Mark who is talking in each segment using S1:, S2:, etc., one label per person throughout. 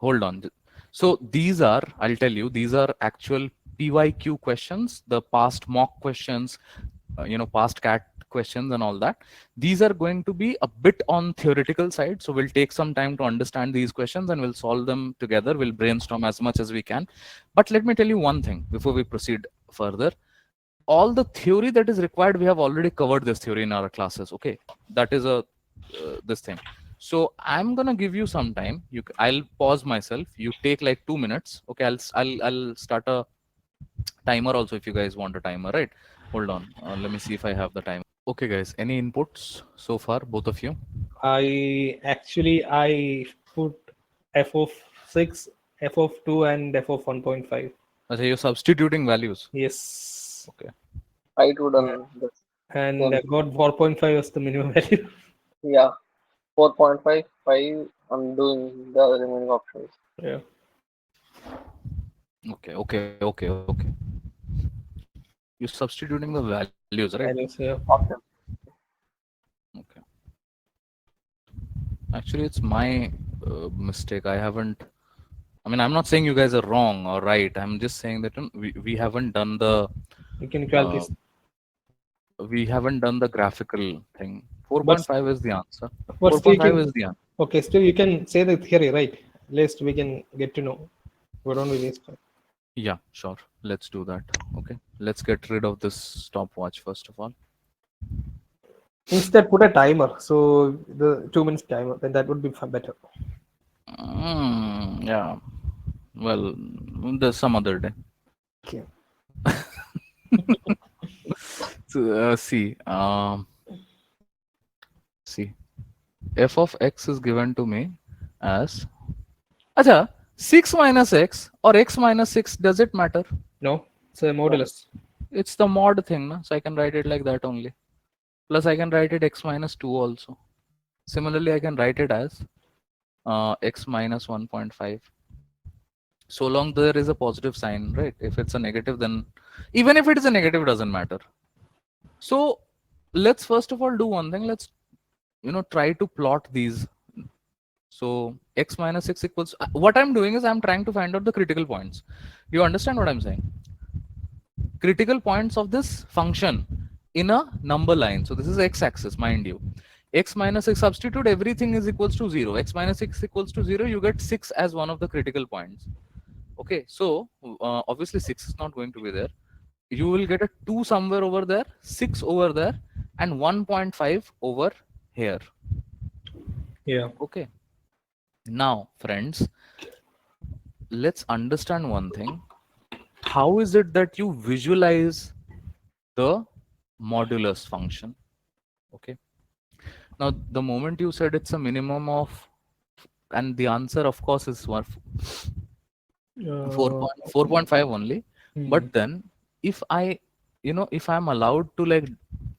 S1: hold on. So these are, I'll tell you, these are actual PYQ questions, the past mock questions, past CAT questions and all that. These are going to be a bit on theoretical side. So we'll take some time to understand these questions and we'll solve them together. We'll brainstorm as much as we can. But let me tell you one thing before we proceed further. All the theory that is required, we have already covered this theory in our classes. Okay, that is this thing. So I'm gonna give you some time. I'll pause myself. You take like 2 minutes. Okay, I'll start a timer also if you guys want a timer, right? Hold on. Let me see if I have the timer. Okay, guys. Any inputs so far, both of you?
S2: I put f of 6, f of 2, and f of 1.5.
S1: Okay, you're substituting values.
S2: Yes.
S1: Okay.
S3: I too done this.
S2: And
S3: Same.
S2: I got 4.5 as the minimum value.
S3: Yeah, 4.5, 5. I'm doing the remaining options.
S2: Yeah.
S1: Okay. You're substituting the values, right?
S2: Values, yeah.
S3: Options.
S1: Okay. Actually, it's my mistake. I mean, I'm not saying you guys are wrong or right. I'm just saying that we haven't done the uh,
S2: Inequalities.
S1: graphical thing.
S2: But
S1: 4.5 is the answer.
S2: still you
S1: 4.5
S2: can,
S1: is the answer.
S2: okay, still you can say the theory, right? At least we can get to know. Why don't we waste time?
S1: Yeah, sure. Let's do that. Okay. Let's get rid of this stopwatch first of all.
S2: Instead, put a timer. So the 2 minutes timer, then that would be better.
S1: Yeah. Well, there's some other day.
S2: Okay.
S1: So, see, f of x is given to me as, acha, 6 minus x or x minus 6, does it matter?
S2: No, it's a
S3: No.
S2: modulus.
S1: It's the mod thing, no? So I can write it like that only. Plus I can write it x minus 2 also. Similarly, I can write it as x minus 1.5. So long there is a positive sign, right? If it's a negative, then even if it is a negative, it doesn't matter. So let's first of all do one thing. Let's try to plot these. So x minus 6 equals, what I'm doing is I'm trying to find out the critical points. Do you understand what I'm saying? Critical points of this function in a number line. So this is x-axis, mind you. X minus 6, substitute everything is equals to 0. X minus 6 equals to 0. You get 6 as one of the critical points. Okay, so obviously 6 is not going to be there. You will get a 2 somewhere over there, 6 over there, and 1.5 over here.
S2: Yeah.
S1: Okay. Now, friends, let's understand one thing. How is it that you visualize the modulus function? Okay. Now, the moment you said it's a minimum of, and the answer, of course, is 4.5 only. But then, if if I'm allowed to like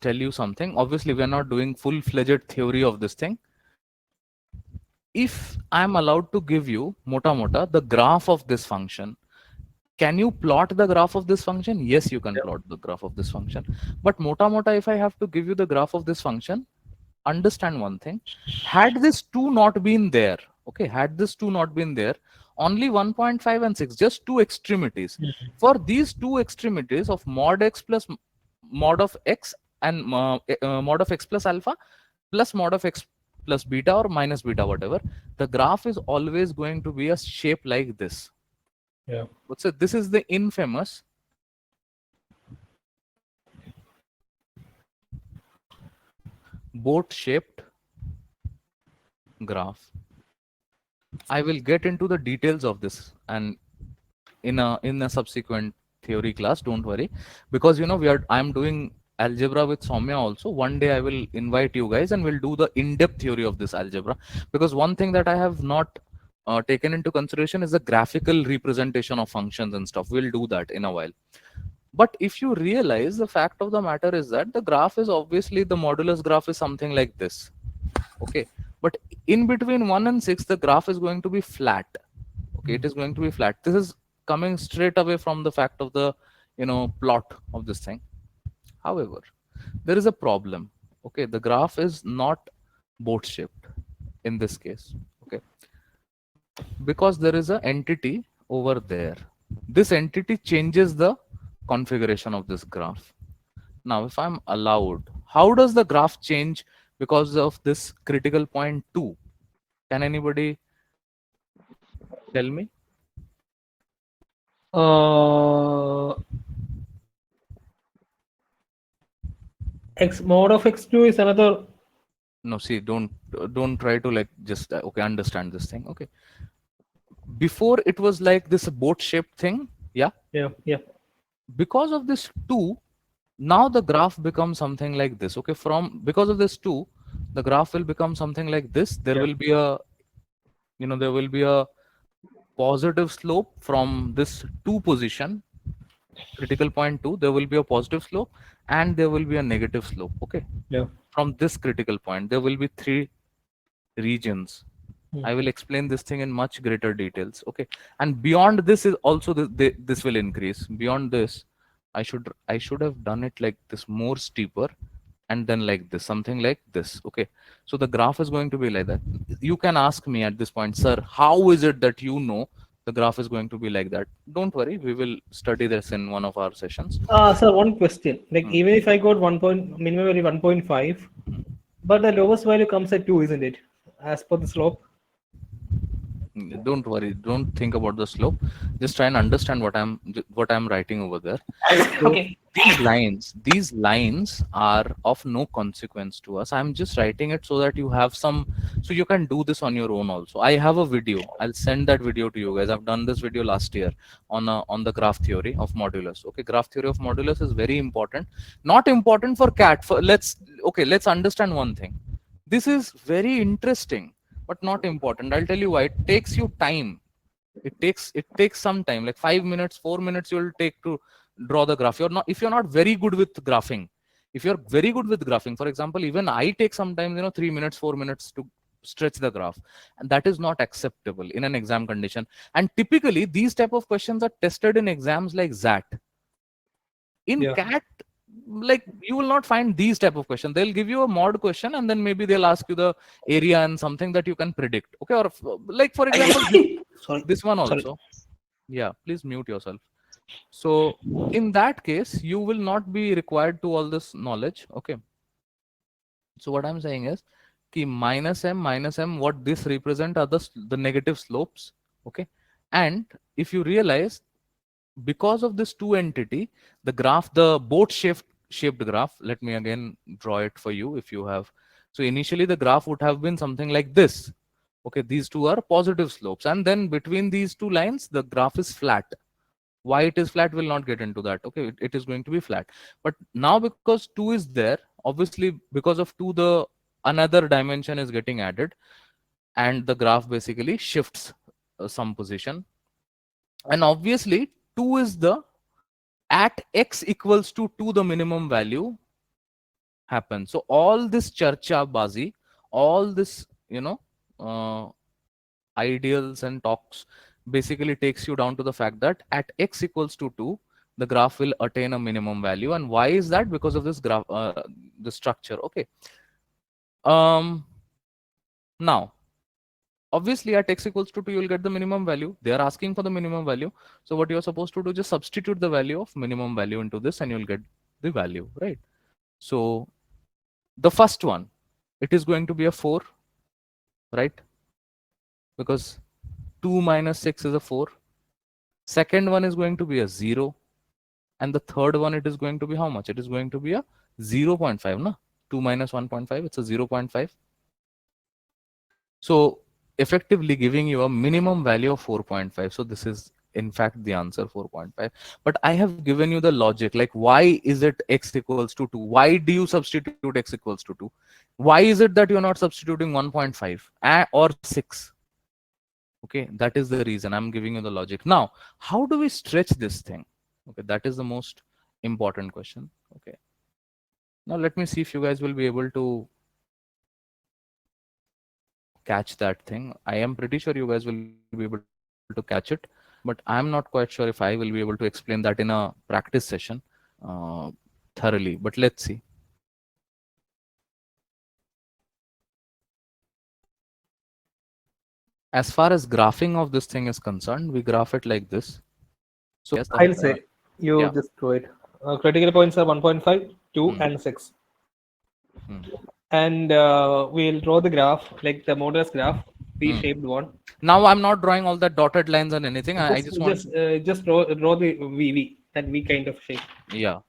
S1: tell you something, obviously we are not doing full-fledged theory of this thing. If I'm allowed to give you mota the graph of this function, can you plot the graph of this function? Yes, you can plot the graph of this function. But mota, if I have to give you the graph of this function, understand one thing. Had this 2 not been there, okay, had this 2 not been there, only 1.5 and 6, just two extremities. For these two extremities of mod x plus mod of x and mod of x plus alpha plus mod of x plus beta or minus beta, whatever, the graph is always going to be a shape like this.
S2: Yeah.
S1: So this is the infamous boat shaped graph. I will get into the details of this and in a subsequent theory class, don't worry, because I'm doing algebra with Soumya also. One day I will invite you guys and we'll do the in-depth theory of this algebra, because one thing that I have not taken into consideration is the graphical representation of functions and stuff. We'll do that in a while. But if you realize, the fact of the matter is that the graph is obviously, the modulus graph is something like this. Okay, but in between 1 and 6, the graph is going to be flat. Okay, it is going to be flat. This is coming straight away from the fact of the plot of this thing. However, there is a problem. Okay, the graph is not boat shaped in this case. Okay, Because there is an entity over there. This entity changes the configuration of this graph. Now if I'm allowed, how does the graph change because of this critical point 2? Can anybody tell me?
S2: Uh, X mod of x2 is another.
S1: No, see, don't try to like just okay, understand this thing. Okay, before it was like this boat shaped thing. Yeah,
S2: Yeah, yeah,
S1: because of this 2, now the graph becomes something like this. Okay, from because of this 2, the graph will become something like this. There
S2: yeah,
S1: will be a, there will be a positive slope from this 2 position, critical point 2. There will be a positive slope and there will be a negative slope. Okay,
S2: yeah.
S1: from this critical point there will be 3 regions.
S2: Hmm.
S1: I will explain this thing in much greater details. Okay, and beyond this is also this will increase. Beyond this, I should have done it like this, more steeper, and then like this, something like this. Okay, so the graph is going to be like that. You can ask me at this point, sir, how is it that the graph is going to be like that? Don't worry, we will study this in one of our sessions.
S2: Sir, one question. Like,
S1: Hmm.
S2: even if I got minimum value 1.5, but the lowest value comes at 2, isn't it? As per the slope.
S1: Don't worry, don't think about the slope, just try and understand what I'm writing over there. So
S2: Okay.
S1: these lines are of no consequence to us. I'm just writing it so that you have some, so you can do this on your own also. I have a video, I'll send that video to you guys. I've done this video last year on the graph theory of modulus. Okay, graph theory of modulus is very important. Not important for cat. Let's understand one thing. This is very interesting but not important. I'll tell you why. It takes you time. It takes some time, like 5 minutes, 4 minutes you'll take to draw the graph. You're not, if you're not very good with graphing. If you're very good with graphing, for example, even I take sometimes 3 minutes, 4 minutes to stretch the graph, and that is not acceptable in an exam condition. And typically these type of questions are tested in exams like ZAT. In
S2: Yeah.
S1: CAT, like, you will not find these type of question. They'll give you a mod question and then maybe they'll ask you the area and something that you can predict. Okay, or like for example
S2: Sorry.
S1: this one
S2: Sorry.
S1: also. Yeah, please mute yourself. So in that case you will not be required to all this knowledge. Okay, so what I'm saying is ki minus m, what this represent are the negative slopes. Okay, and if you realize, because of this 2 entity, the graph, the boat shaped graph, let me again draw it for you if you have. So initially the graph would have been something like this. Okay, these two are positive slopes, and then between these two lines the graph is flat. Why it is flat, will not get into that. Okay, it is going to be flat. But now because 2 is there, obviously because of 2 the another dimension is getting added, and the graph basically shifts some position. And obviously 2 is the, at x equals to 2 the minimum value happens. So all this charcha bazi, all this uh, ideals and talks basically takes you down to the fact that at x equals to 2 the graph will attain a minimum value. And why is that? Because of this graph, the structure. Okay, um now obviously at x equals to 2 you'll get the minimum value. They are asking for the minimum value, so what you're supposed to do, just substitute the value of minimum value into this and you'll get the value, right? So the first one, it is going to be a 4, right? Because 2 minus 6 is a 4. Second one is going to be a 0, and the third one, it is going to be how much? It is going to be a 0 0.5. No, 2 minus 1.5, it's a 0 0.5. So effectively giving you a minimum value of 4.5. So this is in fact the answer, 4.5. But I have given you the logic, like why is it x equals to 2? Why do you substitute x equals to 2? Why is it that you're not substituting 1.5 or 6? Okay, that is the reason I'm giving you the logic. Now, how do we stretch this thing? Okay, that is the most important question. Okay, now let me see if you guys will be able to catch that thing. I am pretty sure you guys will be able to catch it, but I'm not quite sure if I will be able to explain that in a practice session thoroughly. But let's see. As far as graphing of this thing is concerned, we graph it like this. So yes,
S2: I'll say you
S1: yeah.
S2: just do it. Critical points are 1.5, 2,
S1: Hmm.
S2: and 6.
S1: Hmm.
S2: And we'll draw the graph, like the modulus graph,
S1: Hmm.
S2: V-shaped one.
S1: Now I'm not drawing all the dotted lines and anything. I
S2: Just
S1: just want,
S2: just just draw the VV, that V kind of shape.
S1: yeah.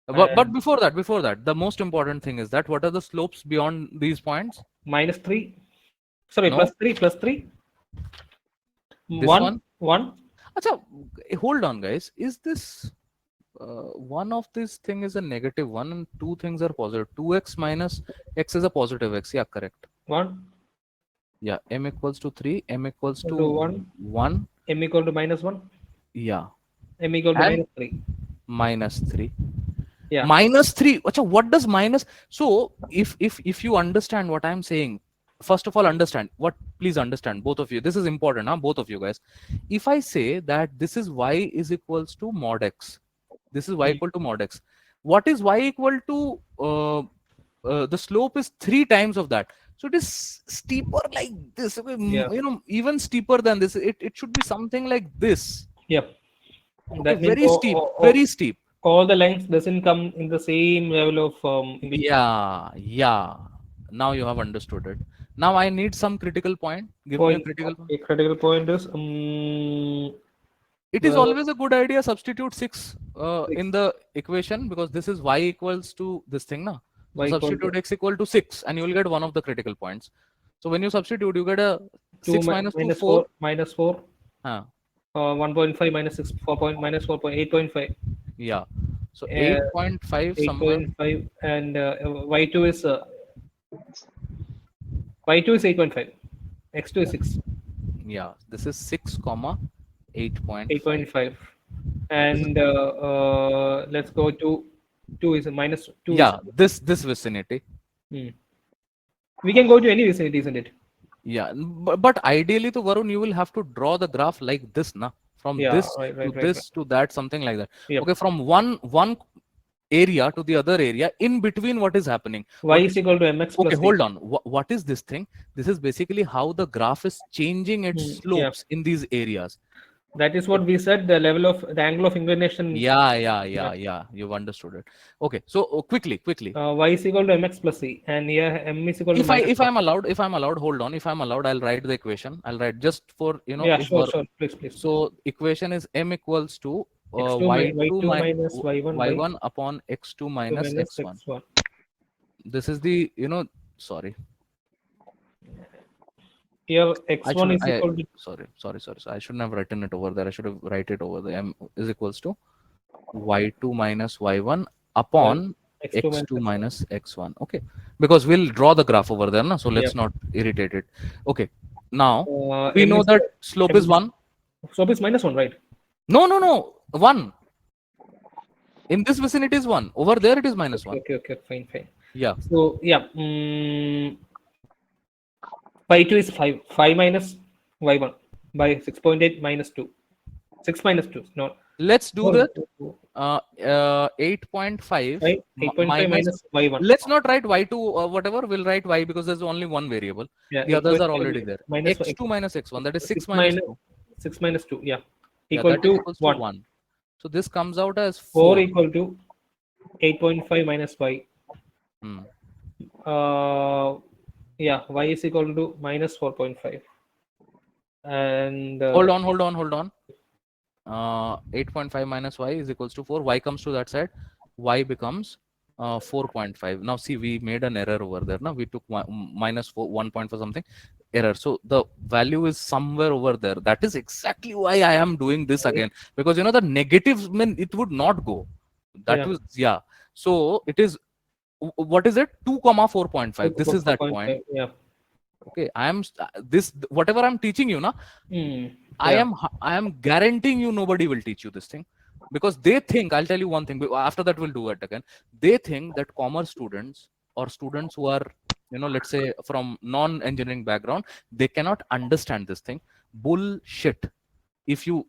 S1: But
S2: And
S1: before that, the most important thing is that what are the slopes beyond these points?
S2: -3, sorry,
S1: No,
S2: +3, +3,
S1: this
S2: 1,
S1: one.
S2: 1,
S1: Acha, hold on, guys. Is this one of these thing is a negative one and two things are positive? 2x minus x is a positive x. Yeah, correct.
S2: 1,
S1: Yeah, m equals to 3, m equals
S2: equal
S1: to
S2: to 1,
S1: 1.
S2: M equal to -1,
S1: Yeah,
S2: M equal to
S1: and
S2: -3.
S1: minus 3.
S2: Yeah,
S1: Minus 3. Acha, what does minus? So if you understand what I'm saying, first of all, understand what, please understand, both of you. This is important, huh? Both of you guys. If I say that this is y is equals to mod x, this is y
S2: mm,
S1: equal to mod x. What is y equal to? The slope is 3 times of that. So it is steeper like this. Okay,
S2: yeah,
S1: even steeper than this. It should be something like this.
S2: yep.
S1: Okay,
S2: That means
S1: very steep, very steep.
S2: all the lengths doesn't come in the same level of
S1: Yeah, yeah. Now you have understood it. Now I need some critical point. Give me a
S2: point.
S1: critical point.
S2: Okay, critical point is
S1: It is
S2: well,
S1: always a good idea substitute 6
S2: 6,
S1: in the equation, because this is y equals to this thing now. So
S2: y equal to
S1: substitute x equal to 6 and you will get one of the critical points. So when you substitute, you get a
S2: 2
S1: 6 minus 2,
S2: minus
S1: 4.
S2: 4 minus 4,
S1: Huh.
S2: 1.5 minus 6, 4 point minus 4 point 8.5,
S1: Yeah. So
S2: uh,
S1: 8.5 somewhere.
S2: 8.5, and y2 is y2 is 8.5, x2 is 6,
S1: Yeah. This is 6 comma 8.5.
S2: 8.5,
S1: This is,
S2: and let's go to 2 is a minus 2 is.
S1: yeah, this vicinity.
S2: Hmm. We can go to any vicinity, isn't it?
S1: Yeah, but ideally to Varun, you will have to draw the graph like this, na? From
S2: Yeah,
S1: this
S2: right,
S1: to
S2: right, right, right.
S1: this to that, something like that.
S2: Yep.
S1: Okay, from one area to the other area, in between, what is happening?
S2: Y
S1: What
S2: is
S1: is,
S2: equal to mx
S1: okay,
S2: plus c.
S1: hold on. What is this thing? This is basically how the graph is changing its
S2: Yeah,
S1: slopes in these areas.
S2: that is what we said. The level of the angle of inclination.
S1: Yeah. You've understood it. Okay, so quickly.
S2: Y is equal to mx plus c, and here m is equal to minus
S1: If
S2: 1.
S1: I'm allowed, hold on. If I'm allowed, I'll write the equation. I'll write just for
S2: Yeah,
S1: if
S2: sure, sure. Please, please, please.
S1: so equation is m equals to
S2: X2
S1: y2
S2: y2 minus y1 by
S1: y1 upon x2
S2: 2
S1: minus
S2: minus
S1: x1.
S2: x1.
S1: This is the, sorry.
S2: Here
S1: I
S2: x1
S1: should
S2: is
S1: I
S2: equal to
S1: sorry. So I shouldn't have written it over there. I should have write it over there. M is equals to y2 minus y1
S2: y
S1: upon
S2: x2 minus
S1: x2
S2: x1.
S1: minus x1. Okay, because we'll draw the graph over there, na? So
S2: Yep.
S1: let's not irritate it. Okay, now we
S2: M
S1: know
S2: is
S1: that slope is
S2: m is
S1: 1.
S2: slope is -1, right?
S1: No, 1. In this vicinity is 1. Over there it is minus
S2: Okay,
S1: 1.
S2: okay, okay, fine, fine.
S1: Yeah.
S2: So yeah, y2 is 5, 5 minus y1 by 6.8 minus 2. 6 minus 2, no,
S1: Let's do
S2: no,
S1: that. 8.5
S2: 5, 8.5
S1: minus.
S2: minus y1.
S1: Let's not write y2 or whatever. We'll write y because there's only one variable.
S2: Yeah,
S1: The others are
S2: 8.5
S1: already there.
S2: minus
S1: x2 minus x1. That is 6
S2: 6
S1: minus
S2: minus
S1: 2.
S2: 6 minus 2, yeah,
S1: Yeah,
S2: equal
S1: that is
S2: to
S1: equals to
S2: 1.
S1: 1. So this comes out as
S2: 4
S1: 4.
S2: equal to 8.5 minus y.
S1: Hmm.
S2: Yeah, y is equal to minus 4.5. And
S1: Hold on. 8.5 minus y is equals to 4. Y comes to that side. Y becomes 4.5. Now see, we made an error over there. Now we took minus 4, 1 point for something error. So the value is somewhere over there. That is exactly why I am doing this again, because the negatives mean it would not go. That
S2: yeah,
S1: was, yeah. So it is, what is it? 2 comma 4.5. This is that point.
S2: 4.5, yeah.
S1: Okay, I am this, whatever I'm teaching you now,
S2: Yeah,
S1: I am guaranteeing you nobody will teach you this thing, because they think, I'll tell you one thing, after that we'll do it again. They think that commerce students or students who are, let's say from non-engineering background, they cannot understand this thing. Bullshit. If you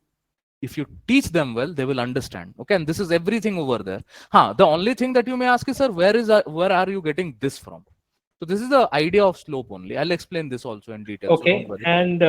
S1: teach them well, they will understand. Okay, and this is everything over there. The only thing that you may ask is, sir, where are you getting this from? So this is the idea of slope only. I'll explain this also in detail, so don't
S2: Okay,
S1: worry.
S2: and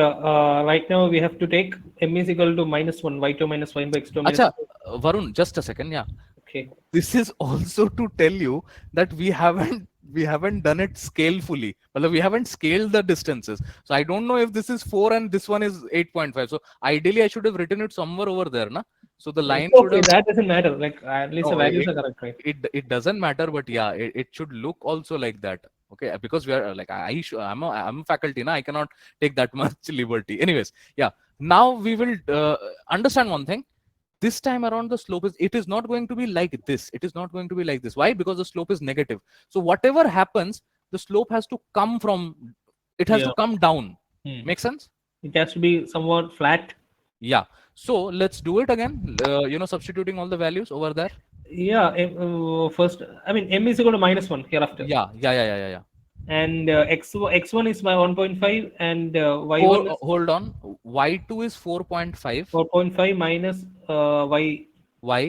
S2: right now we have to take m is equal to -1, y2 minus y by x2 minus
S1: Acha,
S2: 2.
S1: Varun, just a second. Yeah,
S2: Okay.
S1: this is also to tell you that we haven't done it scalefully. Well, we haven't scaled the distances. So I don't know if this is 4 and this one is 8.5. So ideally, I should have written it somewhere over there, na? So the line
S2: It's
S1: should
S2: okay,
S1: have
S2: that doesn't matter. Like at least the
S1: no.
S2: values are correct, right?
S1: It doesn't matter, but yeah, it should look also like that. Okay, because we are like I'm a faculty, na. I cannot take that much liberty. Anyways, yeah. Now we will understand one thing. This time around, the slope is it is not going to be like this. It is not going to be like this. Why? Because the slope is negative. So whatever happens, the slope has to come from. It has to
S2: Yeah.
S1: come down.
S2: Hmm.
S1: Make sense?
S2: It has to be somewhat flat.
S1: Yeah. So let's do it again. Substituting all the values over there.
S2: Yeah. First, I mean, m is equal to -1 hereafter,
S1: Yeah.
S2: and x1 is my 1.5, and y1
S1: Four.
S2: is
S1: Hold on. Y2 is 4.5.
S2: 4.5 minus y2
S1: Y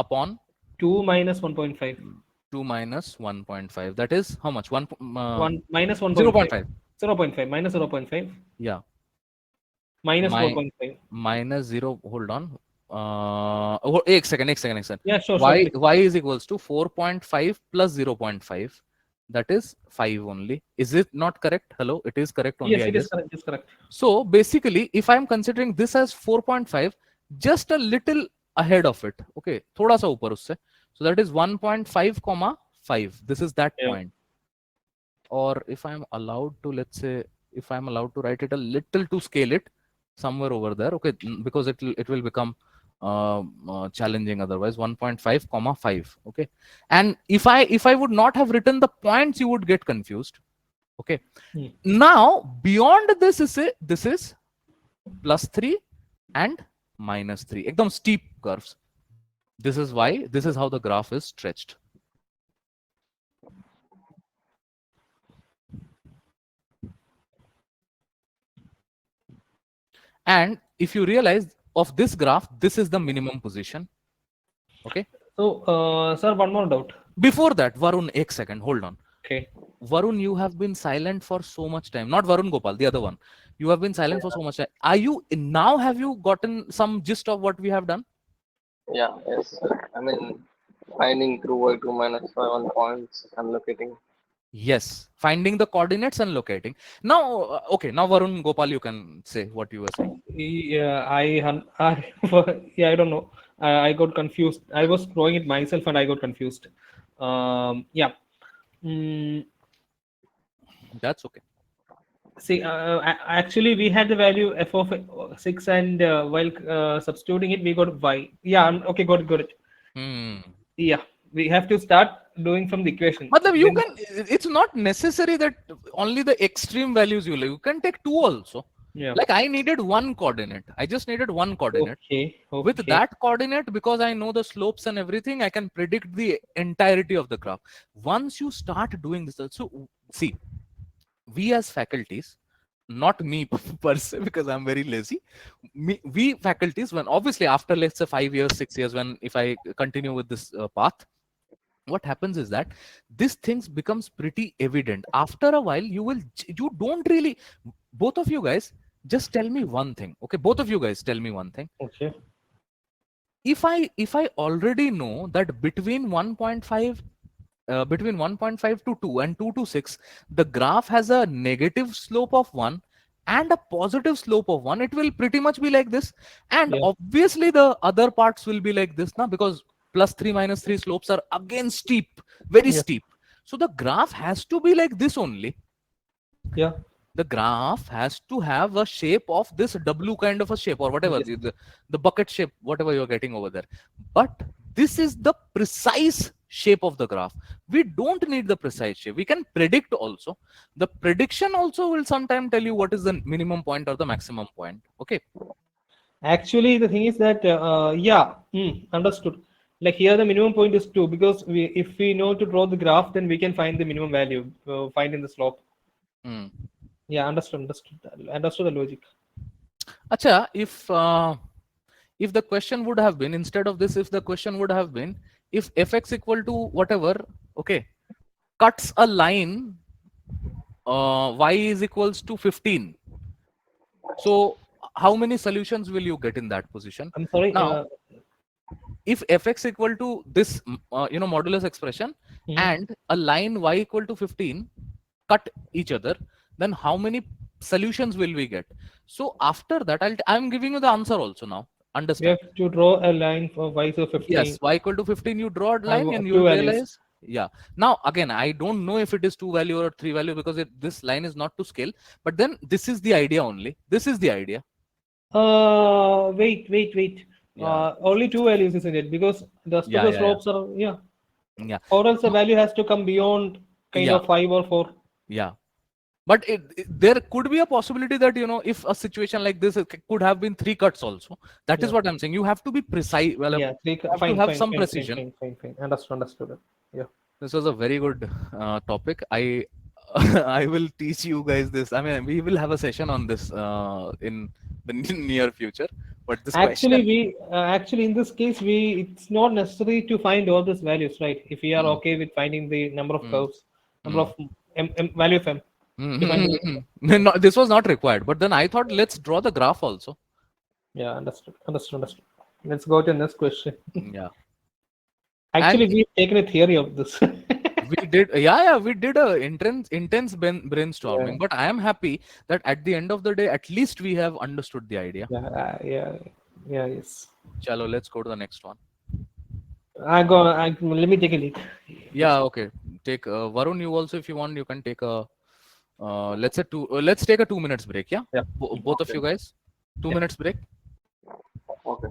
S1: upon
S2: minus 1.5.
S1: 2 minus 1.5. That is how much?
S2: 1 minus 1.5.
S1: 0.5.
S2: 0.5 minus 0.5
S1: Yeah.
S2: minus
S1: My
S2: 4.5.
S1: minus 0. Hold on. एक second.
S2: Yeah, sure, sure.
S1: Y is equals to 4.5 plus 0.5. That is 5 only. Is it not correct? Hello, it is correct only,
S2: Yes,
S1: I
S2: it is
S1: guess.
S2: correct. It is correct.
S1: So basically, if I'm considering this as 4.5, just a little ahead of it, okay, thoda sa upar usse. So that is 1.5 comma 5. This is that
S2: Yeah.
S1: point. Or if I'm allowed to, let's say, if I'm allowed to write it a little to scale it somewhere over there, okay, because it will become challenging otherwise. 1.5 comma 5, okay. And if I would not have written the points, you would get confused, okay.
S2: Hmm.
S1: Now beyond this is +3 and -3, ekdam steep curves. This is why, this is how the graph is stretched. And if you realize of this graph, this is the minimum position, okay.
S2: So, sir, one more doubt.
S1: Before that, Varun, ek second, hold on.
S2: Okay.
S1: Varun, you have been silent for so much time. Not Varun Gopal, the other one. You have been silent for so much time. Have you gotten some gist of what we have done?
S3: Yeah, yes. I mean, finding through y2 minus y1 points and locating.
S1: Yes, finding the coordinates and locating. Now, okay, now Varun Gopal, you can say what you were saying.
S2: Yeah, yeah, I don't know. I got confused. I was drawing it myself and I got confused. Yeah. Mm,
S1: That's okay.
S2: See, actually, we had the value f of 6, and while substituting it, we got y. Yeah, okay, got it.
S1: Hmm.
S2: Yeah, we have to start doing from the equation.
S1: Matlab, you
S2: Then-
S1: can, it's not necessary that only the extreme values you can take 2 also.
S2: Yeah.
S1: Like I needed 1 coordinate. I just needed 1 coordinate.
S2: Okay.
S1: With that coordinate, because I know the slopes and everything, I can predict the entirety of the graph. Once you start doing this, so see, we as faculties, not me per se, because I'm very lazy. We faculties, when obviously after let's say 5 years, 6 years, when if I continue with this path, what happens is that this things becomes pretty evident. After a while, you don't really, both of you guys, just tell me one thing. Okay, both of you guys tell me one thing.
S2: Okay.
S1: If I already know that between 1.5 to 2 and 2 to 6, the graph has a negative slope of 1 and a positive slope of 1, it will pretty much be like this. And
S2: Yeah.
S1: obviously the other parts will be like this now, because +3 -3 slopes are again steep, very
S2: Yeah.
S1: steep. So the graph has to be like this only.
S2: Yeah.
S1: The graph has to have a shape of this W kind of a shape, or whatever,
S2: Yes.
S1: the bucket shape, whatever you're getting over there. But this is the precise shape of the graph. We don't need the precise shape. We can predict also. The prediction also will sometime tell you what is the minimum point or the maximum point. Okay.
S2: Actually, the thing is that understood. Like here, the minimum point is 2, because if we know to draw the graph, then we can find the minimum value, find in the slope.
S1: Hmm.
S2: Yeah, understood the logic.
S1: Acha, if the question would have been, instead of this, if the question would have been, if fx equal to whatever, okay, cuts a line y is equals to 15. So how many solutions will you get in that position?
S2: I'm sorry.
S1: Now, if fx equal to this, modulus expression,
S2: Mhm.
S1: and a line y equal to 15 cut each other, then how many solutions will we get? So after that, I'm giving you the answer also now.
S2: We
S1: Understand?
S2: have to draw a line for y to
S1: Yes,
S2: 15.
S1: y equal to 15, you draw a
S2: Have
S1: line and you
S2: two
S1: will
S2: values.
S1: realize. Yeah. Now, again, I don't know if it is two value or three value because this line is not to scale. But then this is the idea only. This is the idea.
S2: Wait.
S1: Yeah.
S2: Only two values, isn't it? Because the rest of
S1: Yeah.
S2: the
S1: Yeah. Yeah.
S2: slopes are, yeah.
S1: Yeah.
S2: Or else the
S1: No,
S2: value has to come beyond kind
S1: yeah.
S2: of 5 or 4.
S1: Yeah. But there could be a possibility that, if a situation like this, it could have been three cuts also. That is
S2: Yeah.
S1: what I'm saying. You have to be precise. Well,
S2: Yeah.
S1: you have to
S2: Fine,
S1: have
S2: fine,
S1: some
S2: fine, fine,
S1: precision.
S2: fine, fine, fine. Understood. Yeah.
S1: This was a very good topic. I I will teach you guys this. I mean, we will have a session on this in the near future. But this
S2: Actually,
S1: question,
S2: in this case, it's not necessary to find all these values, right? If we are
S1: mm,
S2: okay with finding the number of
S1: mm,
S2: curves, number
S1: mm,
S2: of value of m to find the
S1: no, this was not required. But then I thought let's draw the graph also.
S2: yeah, understood. Let's go to the next question.
S1: Yeah, and
S2: Actually, we've taken a theory of this.
S1: we did, yeah, we did a intense
S2: Yeah,
S1: brainstorming. But I am happy that at the end of the day, at least we have understood the idea.
S2: yes.
S1: Chalo, let's go to the next one.
S2: Let me take a leak.
S1: Yeah, okay. Take Varun. You also, if you want, you can take a. Let's say two. Let's take a 2 minutes break. Yeah,
S2: Yeah.
S1: both of
S3: Okay.
S1: you guys. Two
S2: Yeah.
S1: minutes break.
S3: Okay.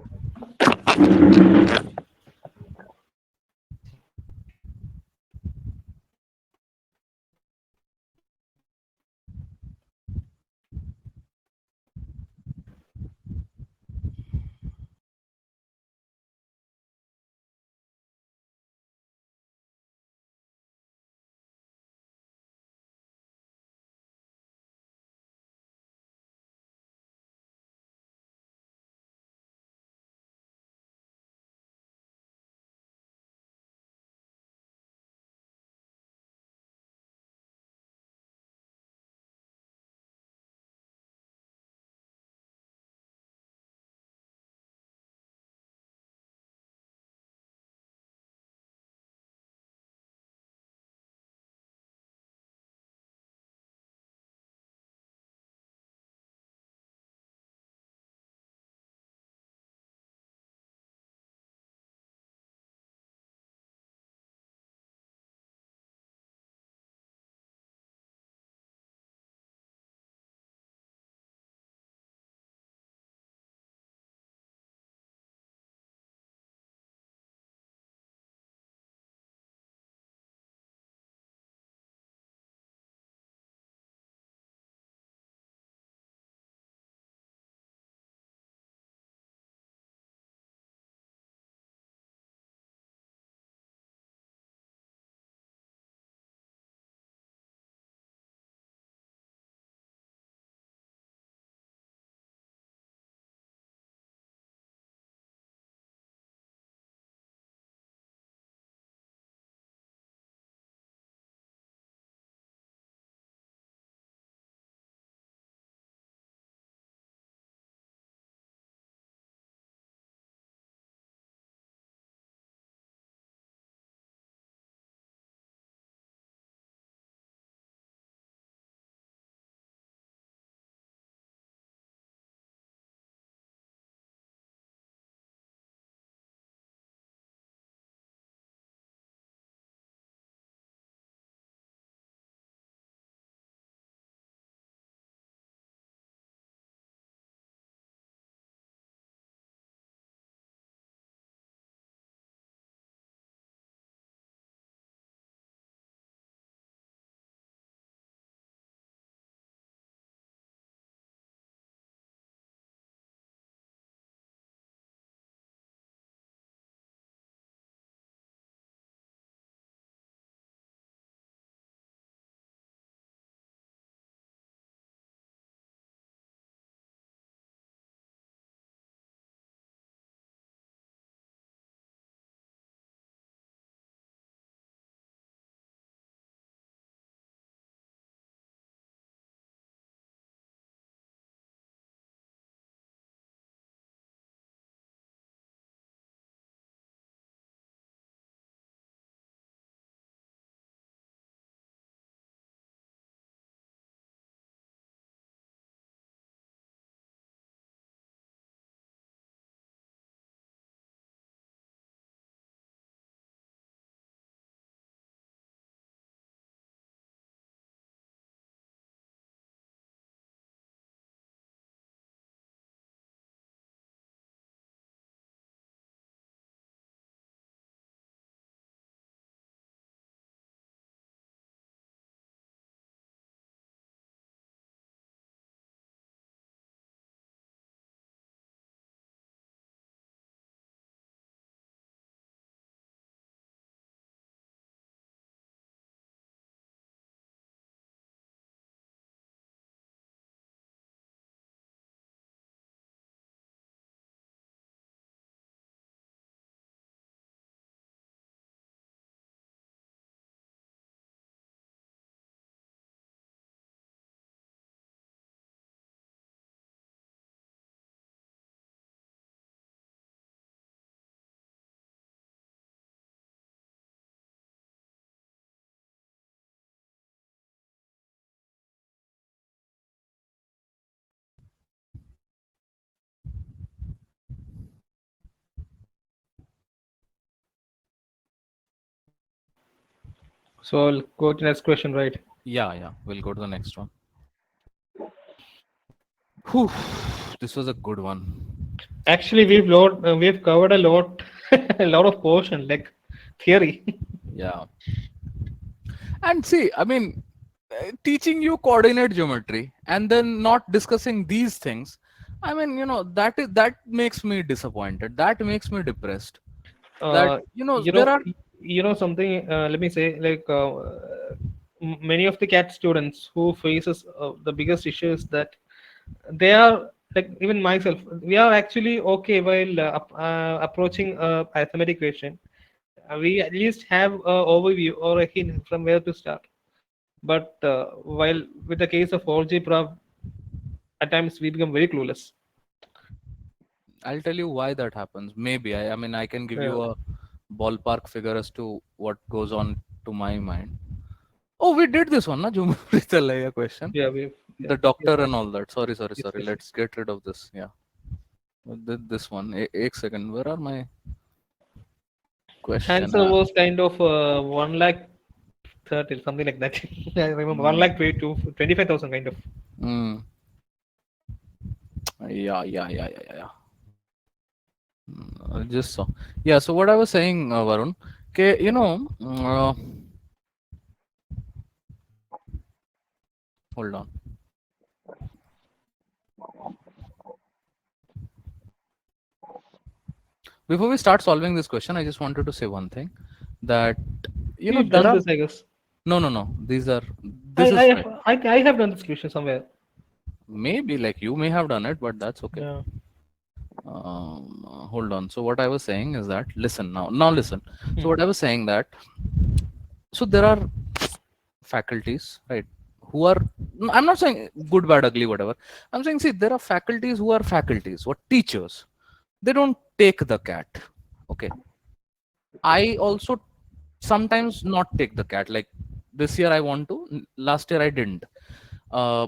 S2: So I'll go to next question, right?
S1: Yeah, we'll go to the next one. Whew, this was a good one.
S2: Actually, we've covered a lot, a lot of portion like theory.
S1: Yeah. And see, I mean, teaching you coordinate geometry and then not discussing these things, I mean, that makes me disappointed. That makes me depressed. That,
S2: uh, you
S1: there
S2: know,
S1: are.
S2: something. Let me say, like many of the CAT students who faces the biggest issue is that they are like even myself. We are actually okay while approaching a arithmetic question. We at least have a overview or a hint from where to start. But while with the case of algebra, at times we become very clueless.
S1: I'll tell you why that happens. Maybe I mean, I can give
S2: Yeah,
S1: you a ballpark figure as to what goes on to my mind. Oh, we did this one, na? Geometry Chalaya question.
S2: yeah, we yeah,
S1: The
S2: yes,
S1: doctor
S2: yes,
S1: and all that. Sorry,
S2: yes,
S1: sorry.
S2: yes, yes.
S1: Let's get rid of this. Yeah. This one. Ek second. Where are my question?
S2: Answer was kind of 1 lakh 30, something like that. I remember 1 lakh 25,000 kind of.
S1: Mm, yeah. I just saw. Yeah. So what I was saying, Varun, okay, hold on. Before we start solving this question, I just wanted to say one thing that,
S2: We've
S1: there
S2: done
S1: are.
S2: this, I guess.
S1: No.
S2: I
S1: This is fine.
S2: I have done this question somewhere.
S1: Maybe like you may have done it, but that's okay.
S2: Yeah.
S1: Hold on. So what I was saying is that, listen now. Now listen. So
S2: Hmm.
S1: what I was saying that, so there are faculties, right, who are, I'm not saying good, bad, ugly, whatever. I'm saying, see, there are faculties who are faculties, what teachers. They don't take the cat. Okay. I also sometimes not take the cat. Like this year I want to, last year I didn't. Uh,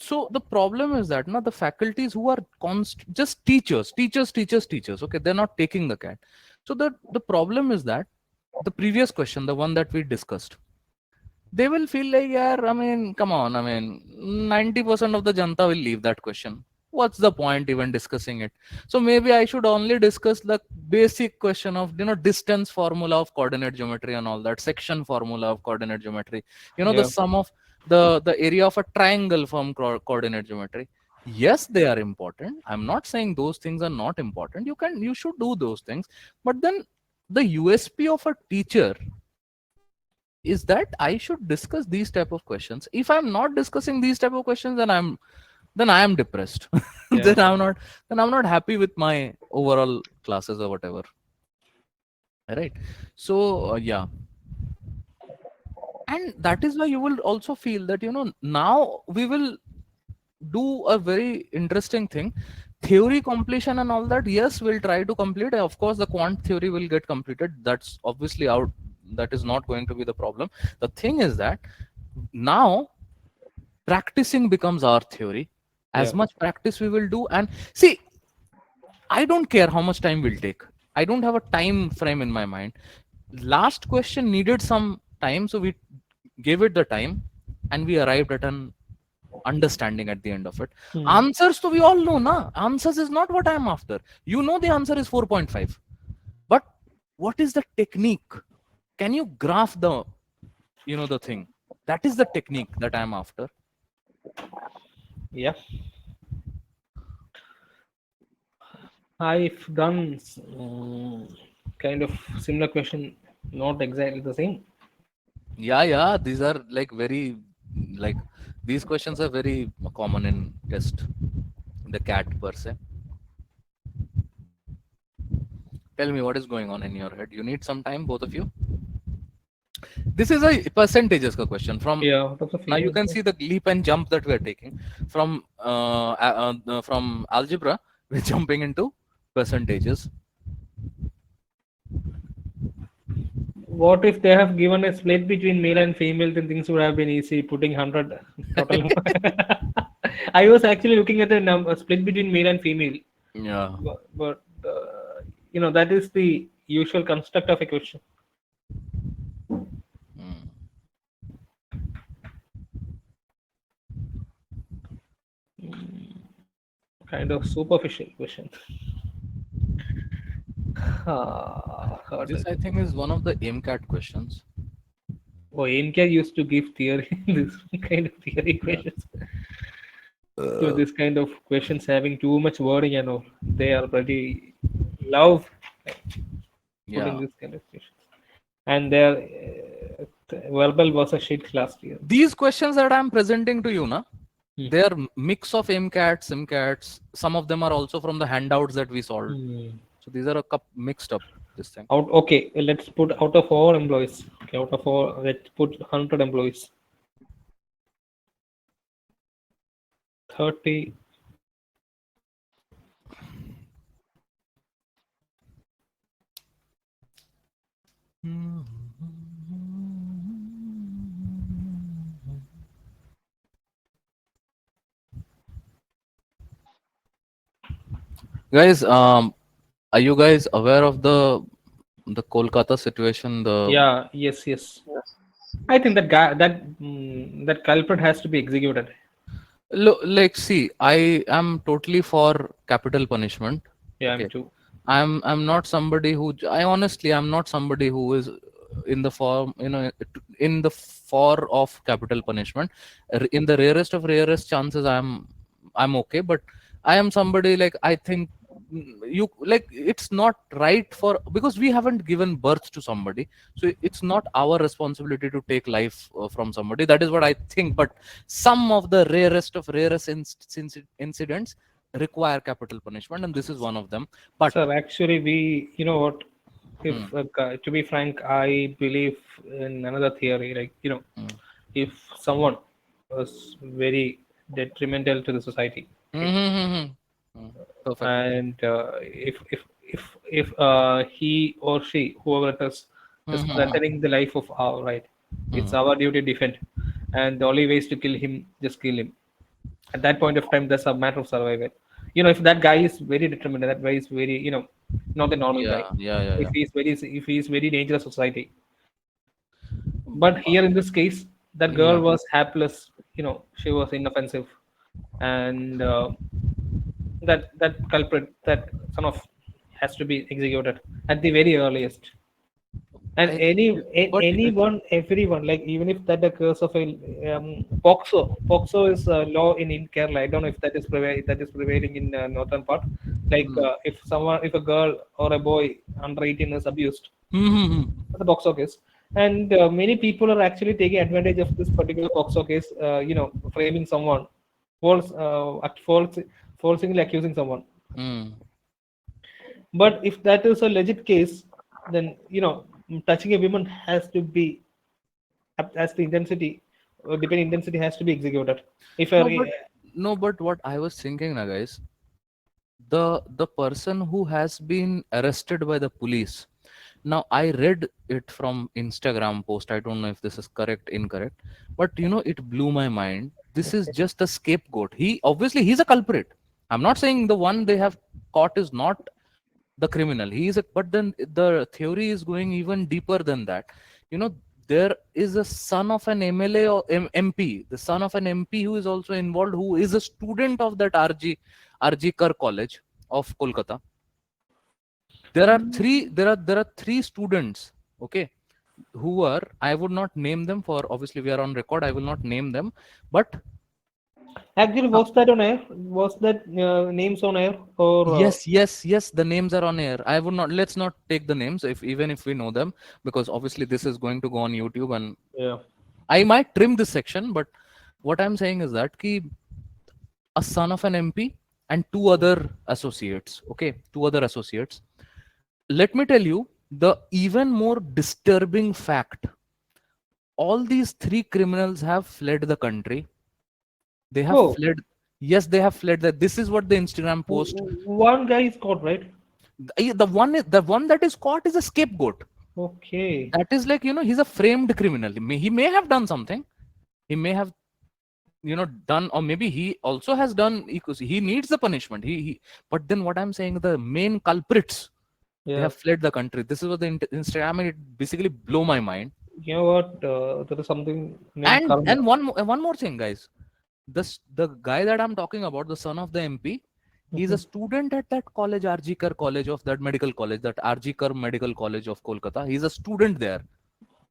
S1: so the problem is that now the faculties who are just teachers, okay, they're not taking the cat. So the problem is that the previous question, the one that we discussed, they will feel like, yeah, I mean, come on, I mean, 90% of the janta will leave that question. What's the point even discussing it? So maybe I should only discuss the basic question of, distance formula of coordinate geometry and all that, section formula of coordinate geometry, the
S2: Yeah.
S1: sum of the area of a triangle from coordinate geometry. Yes, they are important. I'm not saying those things are not important. You should do those things. But then the USP of a teacher is that I should discuss these type of questions. If I'm not discussing these type of questions, then I am depressed.
S2: Yeah.
S1: Then I'm not happy with my overall classes or whatever. Right. So yeah, and that is why you will also feel that, now we will do a very interesting thing, theory completion and all that. Yes, we'll try to complete. Of course the quant theory will get completed. That's obviously out. That is not going to be the problem. The thing is that now practicing becomes our theory.
S2: Yeah.
S1: As much practice we will do, and see, I don't care how much time will take. I don't have a time frame in my mind. Last question needed some time, so we gave it the time, and we arrived at an understanding at the end of it.
S2: Hmm.
S1: Answers, so we all know, na, answers is not what I am after. The answer is 4.5, but what is the technique? Can you graph the thing? That is the technique that I am after.
S2: Yeah. I've done kind of similar question, not exactly the same.
S1: Yeah, these are like very, like, these questions are very common in test, the cat per se. Tell me what is going on in your head. You need some time, both of you. This is a percentages ka question. From
S2: Yeah, out of the
S1: now you
S2: feeling.
S1: can see the leap and jump that we are taking from algebra. We're jumping into percentages.
S2: What if they have given a split between male and female? Then things would have been easy. Putting 100 total. I was actually looking at the number split between male and female,
S1: Yeah.
S2: but that is the usual construct of a question.
S1: Mm.
S2: kind of superficial question. Hard.
S1: This I think is one of the MCAT questions.
S2: Oh, NK used to give theory, this kind of theory
S1: Yeah.
S2: questions. So this kind of questions having too much wording and all, they are pretty love putting
S1: Yeah.
S2: this kind of questions. And their verbal was a shit last year.
S1: These questions that I'm presenting to you, na,
S2: Hmm.
S1: they're mix of MCATs, MCATs. Some of them are also from the handouts that we solved.
S2: Hmm.
S1: So these are a cup mixed up. This thing.
S2: Out okay, let's put out of all employees. Okay, out of all, let's put 100 employees. 30.
S1: Guys, are you guys aware of the Kolkata situation? The
S2: Yeah, yes, yes.
S3: Yes.
S2: I think that guy, that culprit has to be executed.
S1: look, like, see, I am totally for capital punishment.
S2: Yeah, I'm
S1: Okay,
S2: too.
S1: I'm not somebody who I honestly I'm not somebody who is in the form, in the for of capital punishment. In the rarest chances, I'm okay, but I am somebody like I think you like it's not right for because we haven't given birth to somebody, so it's not our responsibility to take life from somebody. That is what I think. But some of the rarest incidents require capital punishment, and this is one of them. But
S2: Sir, actually, we, you know what?
S1: hmm,
S2: If to be frank, I believe in another theory. Like,
S1: hmm,
S2: if someone was very detrimental to the society,
S1: hmm,
S2: okay,
S1: hmm, hmm, hmm. Perfect.
S2: and if he or she, whoever it
S1: Hmm,
S2: is
S1: hmm, hmm,
S2: threatening the life of our right, it's
S1: hmm.
S2: our duty to defend, and the only way is to kill him, just kill him. At that point of time, that's a matter of survival. If that guy is very determined, that guy is very, not a normal
S1: Yeah,
S2: guy.
S1: yeah, yeah,
S2: If
S1: yeah.
S2: he's very dangerous society. But
S1: Mm,
S2: here in this case, that girl
S1: yeah.
S2: was hapless. She was inoffensive, and that culprit, that son of, has to be executed at the very earliest. And
S1: I think, but
S2: anyone, everyone, like even if that occurs of a POXO is a law in Kerala. I don't know if that is prevailing in northern part. Like
S1: hmm,
S2: if a girl or a boy under 18 is abused,
S1: hmm, hmm, hmm.
S2: the POXO case, and many people are actually taking advantage of this particular POXO case. Framing someone, falsely accusing someone.
S1: Hmm.
S2: But if that is a legit case, then touching a woman has to be as the intensity, depending intensity has to be executed. If
S1: No,
S2: a
S1: but no, but what I was thinking, na guys, the person who has been arrested by the police. Now I read it from Instagram post. I don't know if this is correct, incorrect, but it blew my mind. This is just a scapegoat. He obviously he's a culprit. I'm not saying the one they have caught is not the criminal. He is a, but then the theory is going even deeper than that. You know, there is a son of an MLA or MP, the son of an MP who is also involved, who is a student of that RG Kar College of Kolkata. There are three students, okay, who are, I would not name them, for obviously we are on record. I will not name them, but
S2: actually, was that on air? Was that names on air or
S1: yes, the names are on air. I would not, let's not take the names if even if we know them, because obviously this is going to go on YouTube and
S2: yeah?
S1: I might trim this section. But what I'm saying is that ki a son of an MP and two other associates, okay, two other associates. Let me tell you the even more disturbing fact. All these three criminals have fled the country. They have
S2: Oh,
S1: fled. Yes, they have fled. That this is what the Instagram post.
S2: one guy is caught, right?
S1: The one that is caught is a scapegoat.
S2: Okay.
S1: That is like, he's a framed criminal. He may have done something. He may have, done, or maybe he also has done, because he needs the punishment. But then what I'm saying, the main culprits, they
S2: Yeah.
S1: have fled the country. This is what the Instagram, it basically blow my mind.
S2: You know what? There is something named
S1: And
S2: karma.
S1: one more thing, guys. The guy that I'm talking about, the son of the MP, He's a
S2: Mhm.
S1: student at that college, RG Kar College of that medical college, that RG Kar Medical College of Kolkata. He's a student there.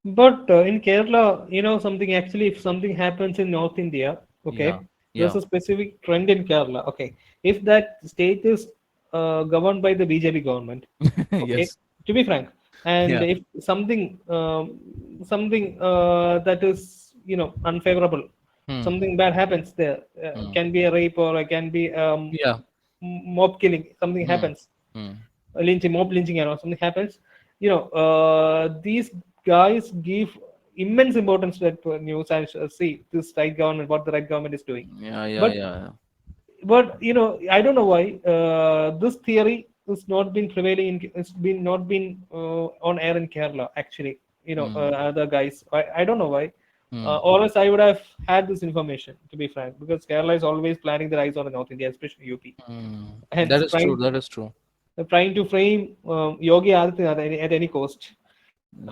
S2: But in Kerala, something actually, if something happens in North India,
S1: Yeah,
S2: okay, there's
S1: yeah.
S2: a specific trend in Kerala. Okay, if that state is governed by the BJP government, okay,
S1: Yes.
S2: to be frank, and
S1: Yeah.
S2: if something that is unfavorable,
S1: Hmm.
S2: something bad happens there,
S1: Hmm.
S2: can be a rape or it can be
S1: Yeah.
S2: mob killing, something
S1: Hmm.
S2: happens,
S1: Hmm.
S2: lynching, mob lynching, something happens. These guys give immense importance to that news and see this right government, what the right government is doing.
S1: Yeah, yeah,
S2: But
S1: yeah.
S2: I don't know why this theory is not been prevailing. It's been not been on air in Kerala. Actually,
S1: Hmm.
S2: other guys. I don't know why.
S1: Hmm.
S2: Or else I would have had this information, to be frank, because Kerala is always planning the rise on the North India, especially UP,
S1: Hmm.
S2: and
S1: That is true.
S2: trying
S1: That is true.
S2: trying to frame Yogi Adityanath at any cost.
S1: Hmm.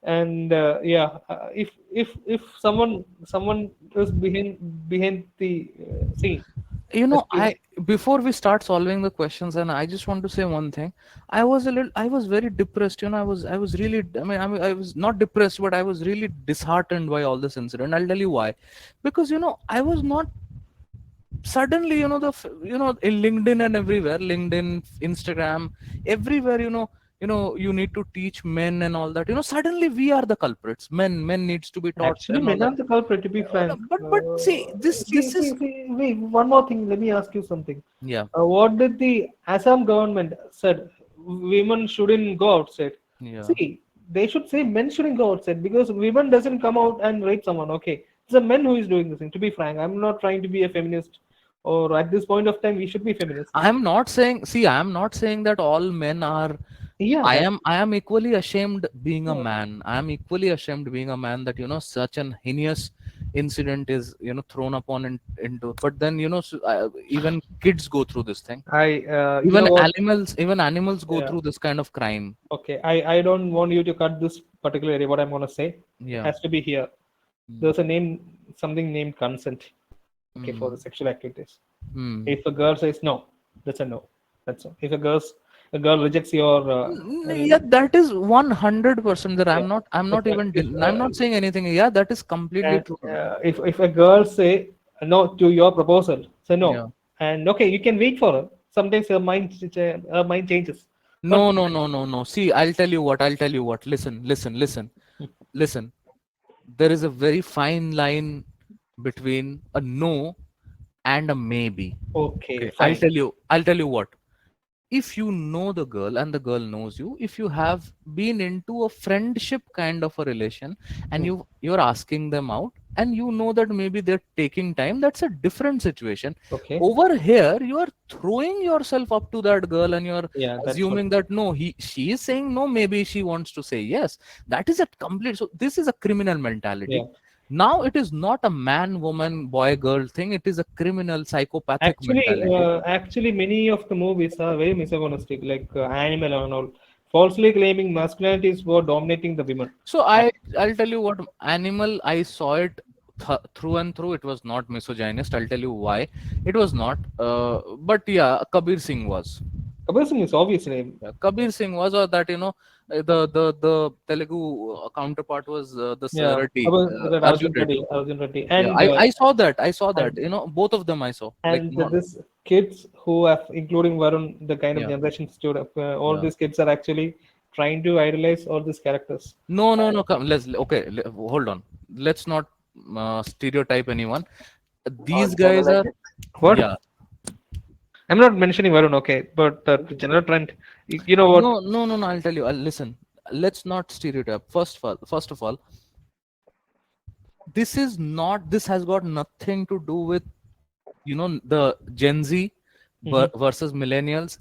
S2: And yeah, if someone is behind the scene,
S1: I
S2: especially,
S1: before we start solving the questions, and I just want to say one thing. I was very depressed. I was really. I was not depressed, but I was really disheartened by all this incident. I'll tell you why, because I was not suddenly in LinkedIn and everywhere, LinkedIn, Instagram, everywhere, you need to teach men and all that. Suddenly we are the culprits. Men needs to be taught
S2: actually
S1: and all
S2: men
S1: that.
S2: are the culprit, to be frank.
S1: But see, this is.
S2: Wait, one more thing, let me ask you something.
S1: Yeah,
S2: What did the Assam government said? Women shouldn't go outside.
S1: yeah.
S2: See, they should say men shouldn't go outside because women doesn't come out and rape someone. Okay, it's a men who is doing this thing. To be frank, I'm not trying to be a feminist, or at this point of time, we should be feminist.
S1: I'm not saying, see, I'm not saying that all men are.
S2: Yeah, that's
S1: I am equally ashamed being a man. I am equally ashamed being a man that such an heinous incident is thrown upon into. But then even kids go through this thing.
S2: you know what?
S1: Even animals go
S2: Yeah.
S1: through this kind of crime.
S2: Okay, I don't want you to cut this particular area. What I'm gonna say, it
S1: Yeah.
S2: has to be here.
S1: Mm.
S2: There's a name, something named consent. Okay, for the
S1: Mm.
S2: sexual activities.
S1: Mm.
S2: If a girl says no, that's a no. That's all. If a girl rejects your
S1: Yeah, that is 100% there.
S2: yeah,
S1: I'm
S2: if
S1: not even
S2: if
S1: I'm not saying anything. Yeah, that is completely
S2: and
S1: true.
S2: if a girl say no to your proposal, say no,
S1: Yeah.
S2: and okay, you can wait for her. Sometimes her mind changes, but
S1: No, no, no, no, no. See, I'll tell you what. I'll tell you what. Listen, listen, listen, listen. There is a very fine line between a no and a maybe.
S2: okay,
S1: Okay,
S2: fine.
S1: I'll tell you what. If you know the girl and the girl knows you, if you have been into a friendship kind of a relation, and
S2: Hmm.
S1: you're asking them out, and that maybe they're taking time, that's a different situation.
S2: Okay,
S1: Over here you are throwing yourself up to that girl, and you're
S2: yeah, that's what.
S1: assuming that no, she is saying no, maybe she wants to say yes. That is a complete, so this is a criminal
S2: Yeah.
S1: mentality. Now it is not a man woman boy girl thing, it is a criminal psychopathic mentality.
S2: Actually, many of the movies are very misogynistic, like Animal and all, falsely claiming masculinities were dominating the women.
S1: So
S2: Ac-
S1: I'll tell you what, Animal, I saw it through and through. It was not misogynist. I'll tell you why. It was not. But yeah, Kabir Singh was.
S2: Kabir Singh is obviously,
S1: Yeah, Kabir Singh was, or that the Telugu counterpart was this
S2: yeah,
S1: Reddy,
S2: Kabir,
S1: Arjun Reddy.
S2: Arjun Reddy,
S1: Yeah, I saw that. I saw that.
S2: and
S1: Both of them I saw. Like not.
S2: this kids who have, including Varun, the kind of
S1: Yeah,
S2: generation student, all
S1: yeah.
S2: these kids are actually trying to idolize all these characters.
S1: No, no, no. Come, let's okay. Hold on. Let's not stereotype anyone. These
S3: All
S1: guys are.
S3: formulated.
S2: What?
S1: Yeah.
S2: I'm not mentioning Varun, okay, but the general trend, you know what?
S1: No, no, no, no. I'll tell you. Listen. Let's not stereotype. First of all, this is not. This has got nothing to do with the Gen Z
S2: Hmm.
S1: versus millennials.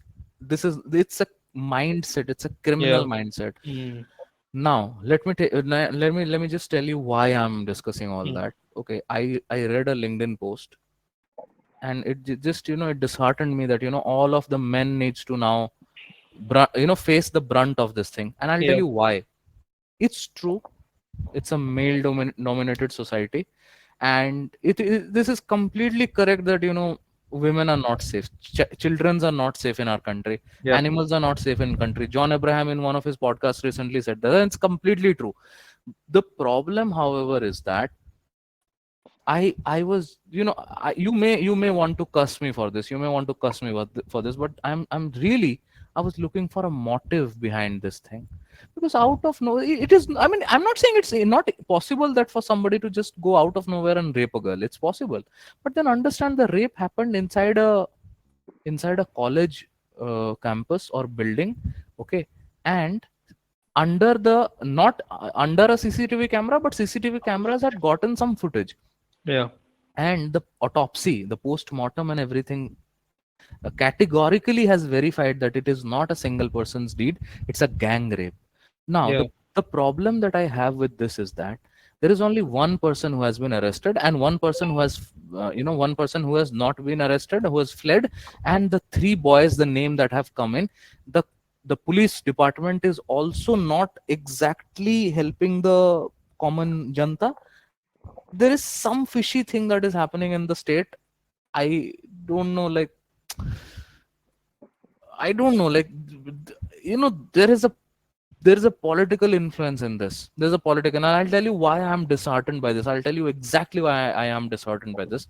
S1: It's a mindset. It's a criminal
S2: Yeah.
S1: mindset.
S2: Mm.
S1: Now, let me just tell you why I'm discussing all
S2: Mm.
S1: that. Okay, I read a LinkedIn post, and just it disheartened me that all of the men needs to now face the brunt of this thing, and I'll tell
S2: Yeah.
S1: you why. It's true, it's a male dominated society, and this is completely correct that women are not safe, children are not safe in our country,
S2: Yeah.
S1: animals are not safe in country. John Abraham in one of his podcasts recently said that, and it's completely true. The problem, however, is that I was, you may want to cuss me for this, you may want to cuss me for this, but I'm really, I was looking for a motive behind this thing, because out of no, it is. I mean, I'm not saying it's not possible that for somebody to just go out of nowhere and rape a girl. It's possible, but then understand the rape happened inside a college campus or building, okay, and under the not under a CCTV camera, but CCTV cameras had gotten some footage,
S2: Yeah.
S1: and the autopsy, the post-mortem and everything categorically has verified that it is not a single person's deed, it's a gang rape. Now
S2: Yeah.
S1: the problem that I have with this is that there is only one person who has been arrested, and one person who has one person who has not been arrested, who has fled, and the three boys, the name that have come in, the the police department is also not exactly helping the common janta. There is some fishy thing that is happening in the state. I don't know, like, I don't know, like, there is a political influence in this. There's a political, and I'll tell you why I'm disheartened by this. I'll tell you exactly why I am disheartened by this.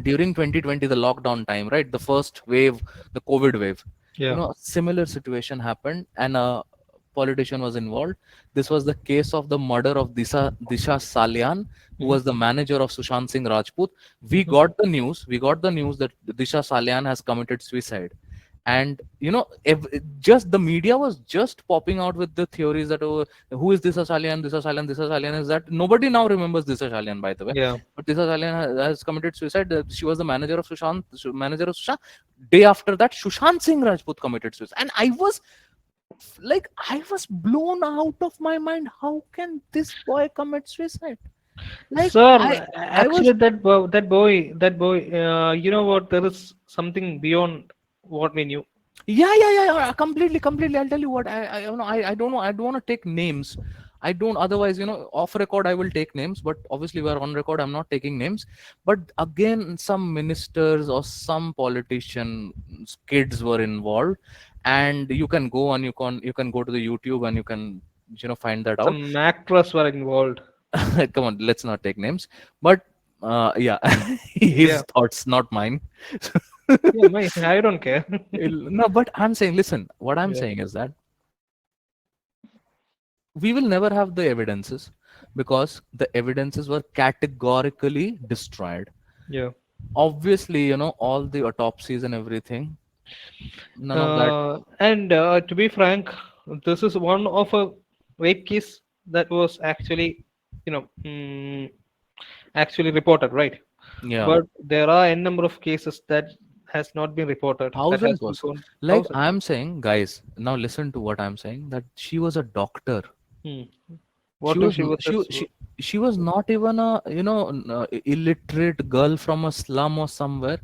S1: During 2020, the lockdown time, right, the first wave, the COVID wave,
S2: Yeah.
S1: a similar situation happened, and a politician was involved. This was the case of the murder of Disha Salyan, who
S2: Hmm.
S1: was the manager of Sushant Singh Rajput.
S2: Hmm.
S1: We got the news that Disha Salyan has committed suicide. And just the media was just popping out with the theories that, oh, who is Disha Salyan, Disha Salyan, Disha Salyan, is that nobody now remembers Disha Salyan, by the way.
S2: Yeah.
S1: But Disha Salyan has committed suicide. She was the manager of Sushant. Day after that, Sushant Singh Rajput committed suicide. And I was blown out of my mind. How can this boy commit suicide? Like, I,
S2: Sir,
S1: I was
S2: actually, that boy, you know what? There is something beyond what we knew.
S1: Yeah, completely, completely. I'll tell you what, I don't know. I don't want to take names. I don't, otherwise, off record, I will take names, but obviously we are on record. I'm not taking names. But again, some ministers or some politicians, kids were involved, and you can go to the YouTube and you can, find that out.
S2: Some actors were involved.
S1: Come on, let's not take names. But yeah, his
S2: Yeah.
S1: thoughts, not mine.
S2: Yeah, I don't care.
S1: No, but I'm saying, listen, what I'm
S2: Yeah.
S1: saying is that we will never have the evidences, because the evidences were categorically destroyed.
S2: Yeah.
S1: Obviously, all the autopsies and everything, none of that.
S2: And to be frank, this is one of a rape case that was actually, actually reported, right?
S1: Yeah,
S2: But there are a number of cases that has not been reported, that has been
S1: 1000%.
S2: found
S1: Like
S2: thousands.
S1: I'm saying, guys, now listen to what I'm saying, that she was a doctor.
S2: Hmm.
S1: She
S2: What if
S1: was
S2: she
S1: n-
S2: was just
S1: she was not even a, illiterate girl from a slum or somewhere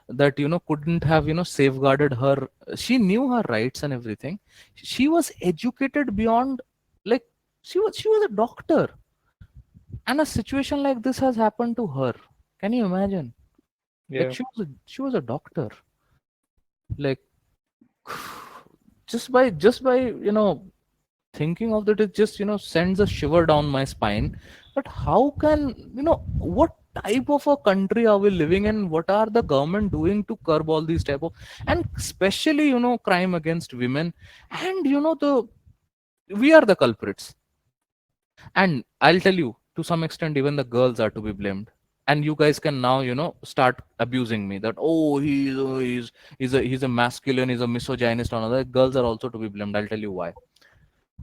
S1: that, couldn't have, safeguarded her. She knew her rights and everything. She was educated beyond, like, she was a doctor, and a situation like this has happened to her. Can you imagine? Like,
S2: yeah,
S1: she was a doctor. Like, just by thinking of that, it just, sends a shiver down my spine. But how can, what type of a country are we living in? What are the government doing to curb all these type of, and especially, crime against women? And the we are the culprits. And I'll tell you, to some extent, even the girls are to be blamed. And you guys can now, start abusing me that, oh, he's a masculine, he's a misogynist, and other girls are also to be blamed. I'll tell you why.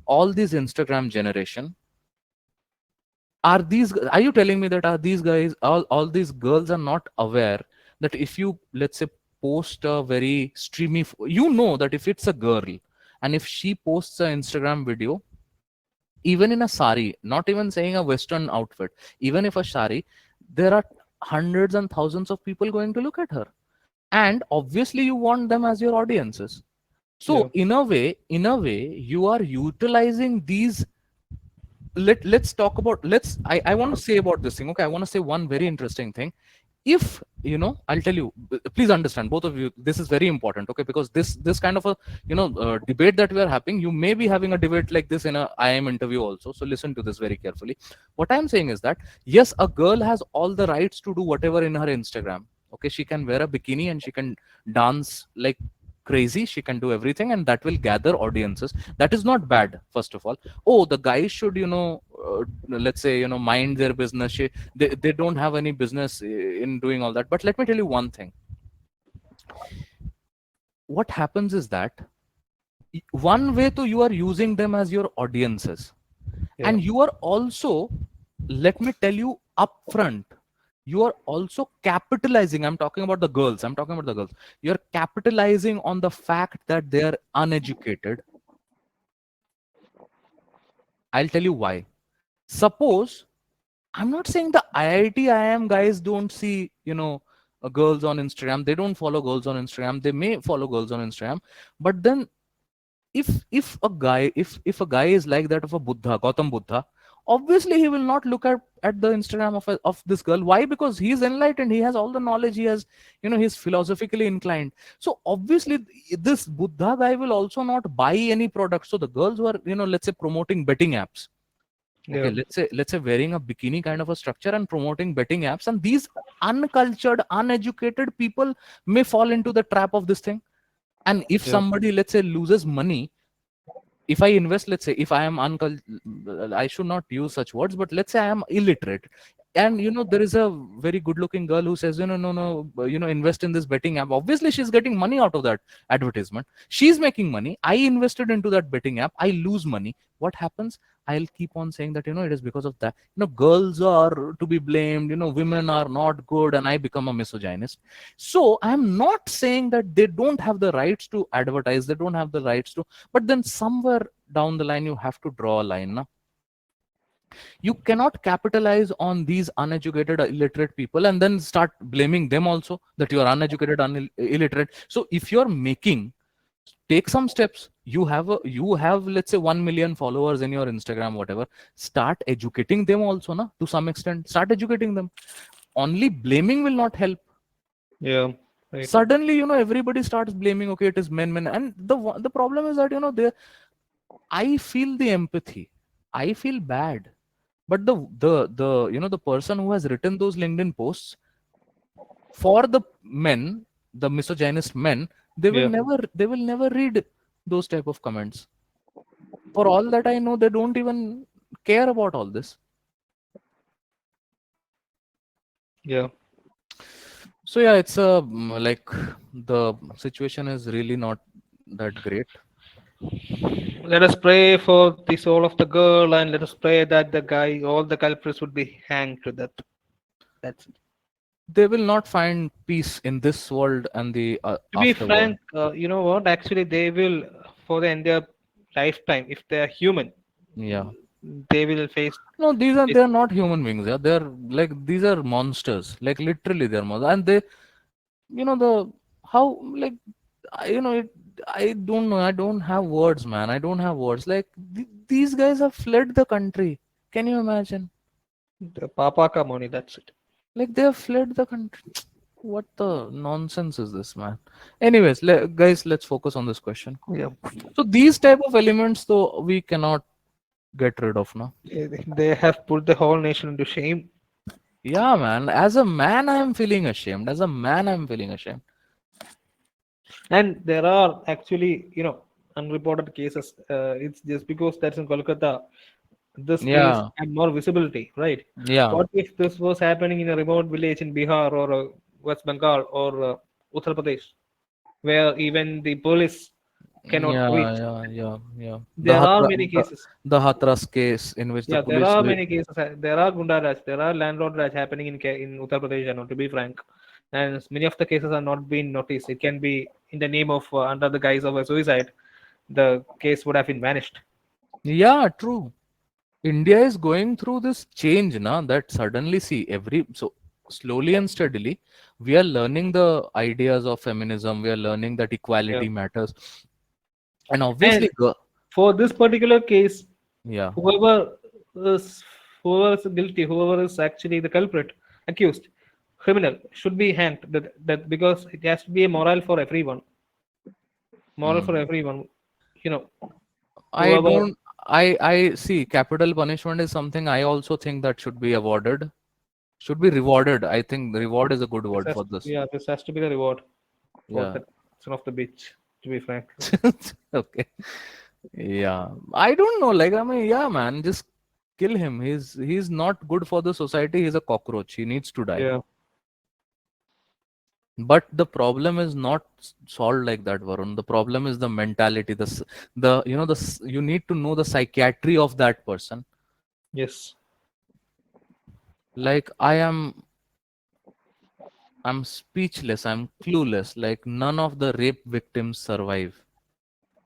S1: All these Instagram generation, are you telling me that, are these guys, all these girls are not aware that if you, let's say, post a very streamy that if it's a girl, and if she posts an Instagram video, even in a sari, not even saying a western outfit, even if a sari, there are hundreds and thousands of people going to look at her, and obviously you want them as your audiences.
S2: yeah,
S1: So in a way you are utilizing these. Let's talk about, I want to say about this thing, okay? I want to say one very interesting thing. If I'll tell you, please understand, both of you, this is very important, okay? Because this kind of a debate that we are having, you may be having a debate like this in a IIM interview also. So listen to this very carefully. What I'm saying is that yes, a girl has all the rights to do whatever in her Instagram. Okay, she can wear a bikini and she can dance like crazy, she can do everything, and that will gather audiences. That is not bad, first of all. Oh, the guys should let's say mind their business. They don't have any business in doing all that. But let me tell you one thing. What happens is that one way to, you are using them as your audiences,
S2: Yeah.
S1: and you are also, let me tell you upfront, you are also capitalizing. I'm talking about the girls, you're capitalizing on the fact that they are uneducated. I'll tell you why. Suppose, I'm not saying the IIT IIM guys don't see, girls on Instagram. They don't follow girls on Instagram. They may follow girls on Instagram, but then if a guy is like that of a Buddha, Gautam Buddha, obviously he will not look at the Instagram of this girl. Why? Because he's enlightened. He has all the knowledge. He has, he's philosophically inclined. So obviously this Buddha guy will also not buy any product. So the girls who are, let's say promoting betting apps. Okay,
S2: Yeah.
S1: let's say wearing a bikini kind of a structure and promoting betting apps, and these uncultured, uneducated people may fall into the trap of this thing. And if
S2: Yeah.
S1: somebody, let's say, loses money, if I invest, let's say, if I am I should not use such words, but let's say I am illiterate, and there is a very good looking girl who says, no, invest in this betting app. Obviously she's getting money out of that advertisement. She's making money. I invested into that betting app. I lose money. What happens? I'll keep on saying that, it is because of that. Girls are to be blamed. Women are not good, and I become a misogynist. So I'm not saying that they don't have the rights to advertise. They don't have the rights to, but then somewhere down the line you have to draw a line. Na? You cannot capitalize on these uneducated, illiterate people and then start blaming them also that you are uneducated, illiterate. So if you're making, take some steps. You have, let's say, 1 million followers in your Instagram, whatever. Start educating them also, na, to some extent. Start educating them. Only blaming will not help.
S2: Yeah. Right.
S1: Suddenly, everybody starts blaming, okay, it is men, and the problem is that, they, I feel the empathy, I feel bad, but the the person who has written those LinkedIn posts for the men, the misogynist men,
S2: Yeah.
S1: they will never read those type of comments. For all that I know, they don't even care about all this.
S2: Yeah.
S1: So yeah, it's like, the situation is really not that great.
S2: Let us pray for the soul of the girl, and let us pray that the guy, all the culprits, would be hanged to death. That's it.
S1: They will not find peace in this world and the
S2: To be
S1: afterworld.
S2: frank, you know what? Actually, they will, for the entire lifetime, if they are human,
S1: Yeah.
S2: they will face
S1: No, they
S2: this.
S1: are not human beings. Yeah, they're like, these are monsters. Like literally, they're monsters, and they, the how, like, I don't know. I don't have words, man. I don't have words. Like, these guys have fled the country. Can you imagine?
S2: The Papa ka money. That's it.
S1: Like, they have fled the country. What the nonsense is this, man? Anyways, guys, let's focus on this question.
S2: Yeah.
S1: So these type of elements, though, we cannot get rid of now.
S2: They have put the whole nation into shame.
S1: Yeah, man. As a man, I am feeling ashamed. As a man, I'm feeling ashamed.
S2: And there are actually, unreported cases. It's just because that's in Kolkata, this case
S1: Yeah,
S2: had more visibility, right?
S1: yeah,
S2: What if this was happening in a remote village in Bihar or West Bengal or Uttar Pradesh, where even the police cannot
S1: yeah,
S2: reach?
S1: yeah, yeah, yeah.
S2: There are many cases.
S1: The Hathras case in which the
S2: Yeah, there
S1: police
S2: are
S1: will.
S2: many cases. There are Gunda Raj, there are landlord Raj happening in Uttar Pradesh, to be frank. And many of the cases are not being noticed. It can be in the name of, under the guise of a suicide, the case would have been vanished.
S1: Yeah, true. India is going through this change now, that suddenly, see, so slowly and steadily we are learning the ideas of feminism. We are learning that
S2: Yeah.
S1: equality matters, and
S2: And
S1: obviously,
S2: for this particular case,
S1: yeah,
S2: whoever is whoever is guilty, whoever is actually the culprit, accused, criminal should be hanged. That because it has to be a moral for everyone. Moral for
S1: Hmm.
S2: everyone. You know,
S1: I
S2: whoever.
S1: don't. I see. Capital punishment is something I also think that should be awarded. Should be rewarded. I think reward is a good
S2: This
S1: word
S2: has,
S1: for this.
S2: yeah, this has to be the reward for
S1: Yeah.
S2: that son of the bitch. To be frank.
S1: Okay. Yeah. I don't know. Like, I mean, yeah, man, just kill him. He's not good for the society. He's a cockroach. He needs to die.
S2: Yeah.
S1: But the problem is not solved like that, Varun. The problem is the mentality. The you need to know the psychiatry of that person.
S2: Yes.
S1: Like I'm speechless. I'm clueless. Like none of the rape victims survive.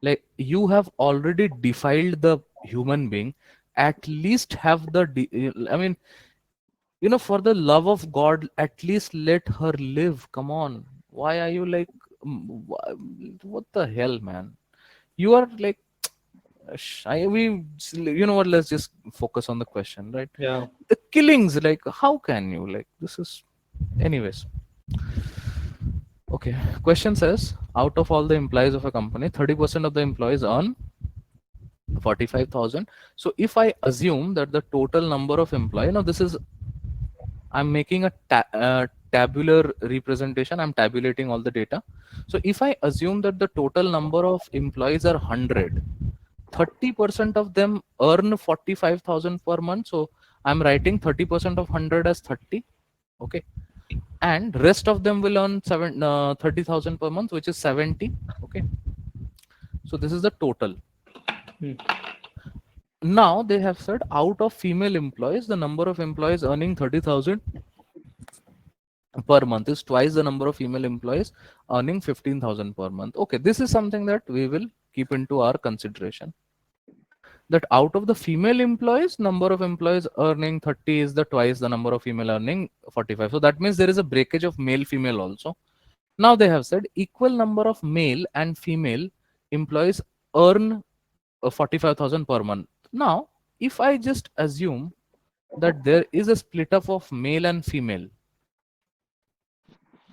S1: Like you have already defiled the human being. At least have I mean, for the love of God, at least let her live. Come on. Why are you like, what the hell, man? You are like, what? Let's just focus on the question, right?
S2: Yeah.
S1: The killings, like, how can you, like, this is, anyways. Okay. Question says, out of all the employees of a company, 30% of the employees earn 45,000. So if I assume that the total number of employees, now this is, I'm making a tabular representation. I'm tabulating all the data. So if I assume that the total number of employees are 100, 30% of them earn 45,000 per month. So I'm writing 30% of 100 as 30. Okay. And rest of them will earn 30,000 per month, which is 70. Okay. So this is the total.
S2: Hmm.
S1: Now they have said out of female employees, the number of employees earning 30,000 per month is twice the number of female employees earning 15,000 per month. Okay, this is something that we will keep into our consideration. That out of the female employees, number of employees earning 30 is the twice the number of female earning 45. So that means there is a breakage of male female also. Now they have said equal number of male and female employees earn 45,000 per month. Now, if I just assume that there is a split up of male and female,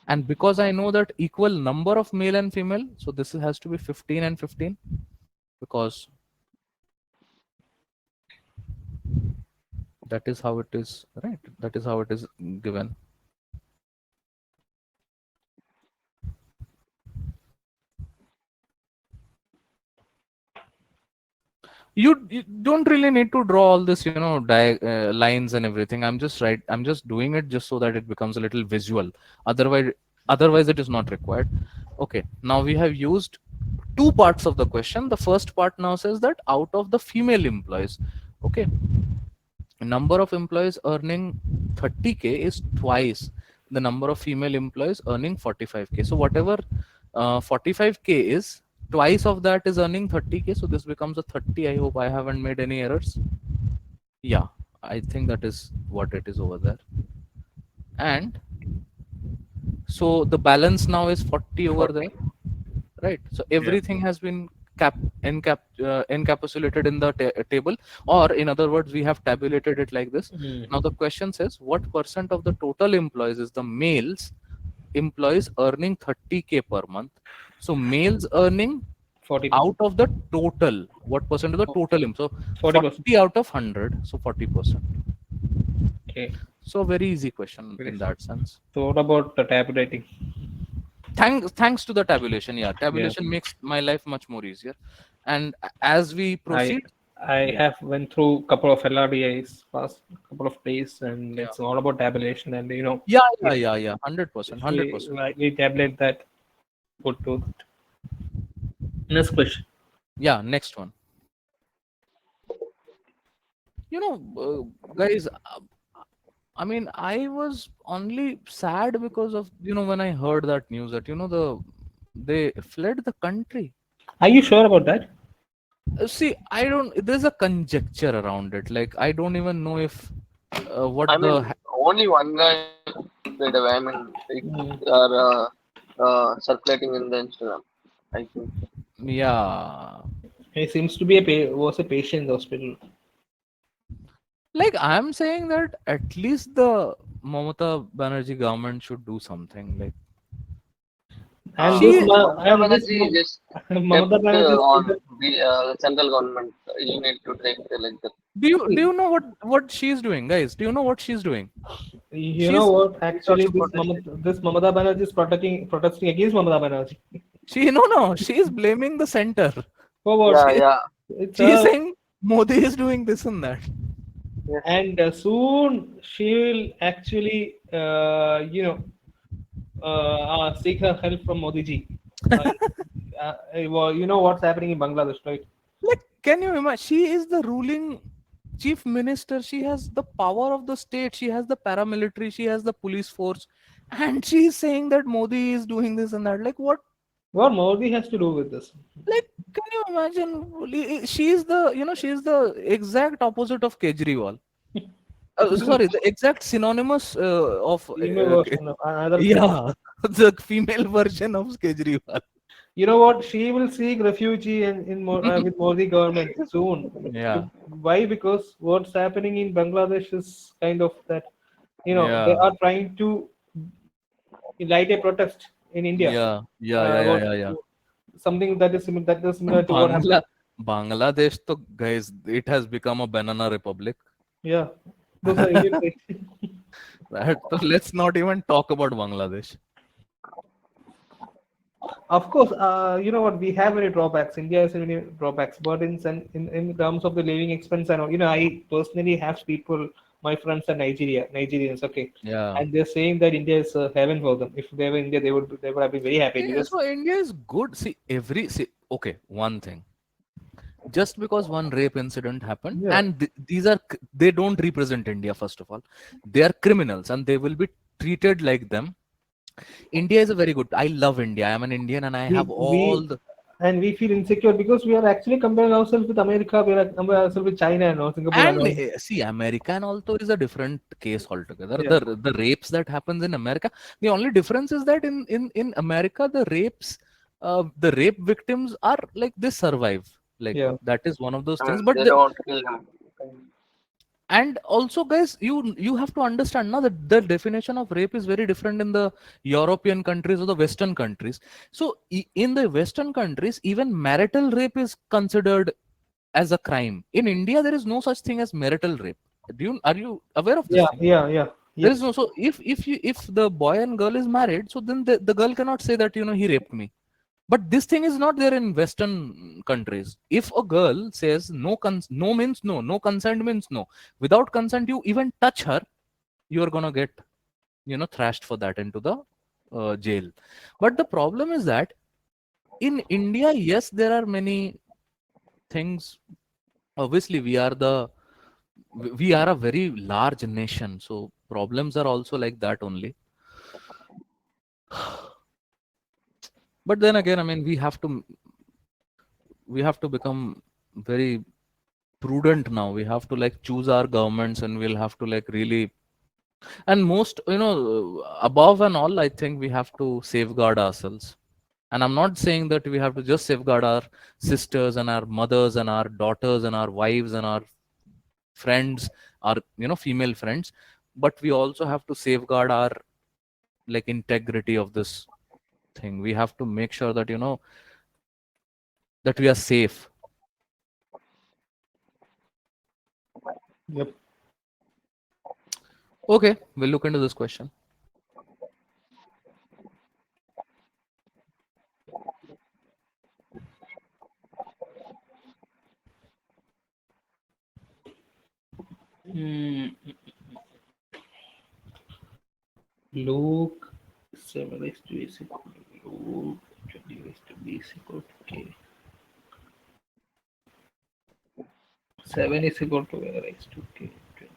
S1: and because I know that equal number of male and female, so this has to be 15 and 15, because that is how it is, right? That is how it is given. You don't really need to draw all this, lines and everything. I'm just doing it just so that it becomes a little visual. Otherwise it is not required. Okay, now we have used two parts of the question. The first part now says that out of the female employees, okay, number of employees earning 30K is twice the number of female employees earning 45K. So whatever 45K is, twice of that is earning 30K. So this becomes a 30. I hope I haven't made any errors. Yeah, I think that is what it is over there. And so the balance now is 40 over there,
S2: 40.
S1: right? So
S2: Yeah.
S1: everything has been encapsulated in the table, or in other words, we have tabulated it like this.
S2: Hmm.
S1: Now the question says, what percent of the total employees is the males employees earning 30K per month? So males earning
S2: 40%.
S1: out of the total, what percent of the total so
S2: 40%.
S1: 40 out of 100, so 40%.
S2: Okay.
S1: So very easy question
S2: Very
S1: in
S2: soon.
S1: that sense.
S2: So what about the tabulating?
S1: Thanks to the tabulation. Yeah,
S2: Yeah.
S1: tabulation makes my life much more easier. And as we
S2: I
S1: proceed,
S2: I
S1: yeah,
S2: have went through couple of LRDIs past couple of days, and
S1: yeah,
S2: it's all about tabulation. And
S1: yeah, yeah,
S2: if
S1: yeah, yeah, 100%,
S2: if
S1: 100%.
S2: we tabulate that, go to next question.
S1: Yeah, next one. Guys, I mean, I was only sad because of, when I heard that news that, they fled the country.
S2: Are you sure about that?
S1: See, there's a conjecture around it. Like, I don't even know if
S3: I
S1: what
S3: mean,
S1: the,
S3: only one guy did away. I mean, they
S2: Mm.
S3: are circulating in the Instagram. I think.
S1: yeah.
S2: He seems to be was a patient in the hospital.
S1: Like, I'm saying that at least the Mamata Banerjee government should do something like
S2: And
S3: Uh,
S2: this
S1: she.
S3: Mamata Banerjee just kept
S2: Mamata Banerjee is
S3: on the central government. You need to take like the.
S1: Do you know what she's doing, guys? Do you know what she's doing?
S2: you know
S1: She's
S2: what?
S3: He's
S2: Actually,
S3: also protested.
S2: This Mamata Banerjee is protesting against Mamata Banerjee.
S1: she no, she's blaming the center.
S2: For what?
S3: Yeah,
S1: She
S3: yeah,
S2: It's
S1: she's
S2: her.
S1: saying Modi is doing this and that.
S3: yes.
S2: And soon she will actually, seek her help from Modi ji. Uh, well, you know what's happening in Bangladesh, right?
S1: Like, can you imagine? She is the ruling chief minister. She has the power of the state. She has the paramilitary. She has the police force, and she's saying that Modi is doing this and that. Like what?
S2: What Modi has to do with this?
S1: Like, can you imagine? She is the exact opposite of Kejriwal. Sorry, the exact synonymous of
S2: Female version of another Kejri.
S1: yeah, the female version of Kejriwal.
S2: You know what? She will seek refugee with Modi government soon.
S1: Yeah,
S2: Why? Because what's happening in Bangladesh is kind of that. They
S1: yeah,
S2: are trying to light a protest in India.
S1: yeah, yeah, yeah, yeah,
S2: About
S1: yeah, yeah.
S2: something that is similar to what happened.
S1: Bangla Bangladesh, to guys, it has become a banana republic.
S2: Yeah, those are illiterate.
S1: So let's not even talk about Bangladesh.
S2: Of course, you know what? We have many drawbacks. India has many drawbacks, burdens, and in terms of the living expense. And all, I personally have people, my friends are Nigerians, okay,
S1: Yeah.
S2: and they're saying that India is heaven for them. If they were India, they would have been very happy because
S1: So India is good. See, okay, one thing. Just because one rape incident happened,
S2: yeah,
S1: and they don't represent India, first of all. They are criminals and they will be treated like them. India is a very good. I love India. I am an Indian and I
S2: we
S1: have
S2: we
S1: all the.
S2: we feel insecure because we are actually comparing ourselves with America. We are comparing ourselves with China and all, Singapore and
S1: And
S2: all.
S1: see, American also is a different case altogether.
S2: Yeah,
S1: The rapes that happens in America, the only difference is that in America, the rape victims are like they survive. Like
S2: yeah,
S1: that is one of those
S3: I
S1: things.
S3: mean,
S1: But
S3: they don't kill him.
S1: and also, guys, you have to understand now that the definition of rape is very different in the European countries or the Western countries. So in the Western countries, even marital rape is considered as a crime. In India, there is no such thing as marital rape. Are you aware of this
S2: yeah,
S1: thing?
S2: yeah, yeah.
S1: There is
S2: Yes,
S1: no. So if the boy and girl is married, so then the girl cannot say that he raped me. But this thing is not there in Western countries. If a girl says no means no, no consent means no. Without consent, you even touch her, you are gonna get thrashed for that into the jail. But the problem is that in India, yes, there are many things. Obviously, we are a very large nation, so problems are also like that only. But then again, I mean, we have to become very prudent now. We have to like choose our governments, and we'll have to like really, and most above and all, I think we have to safeguard ourselves. And I'm not saying that we have to just safeguard our sisters and our mothers and our daughters and our wives and our friends, our female friends, but we also have to safeguard our like integrity of this thing. We have to make sure that that we are safe.
S2: yep.
S1: Okay, we'll look into this question.
S2: Hmm. Luke 7 raised to is equal to Luke 20 raised to b is equal to k. 7 is equal to a raised to k. 20.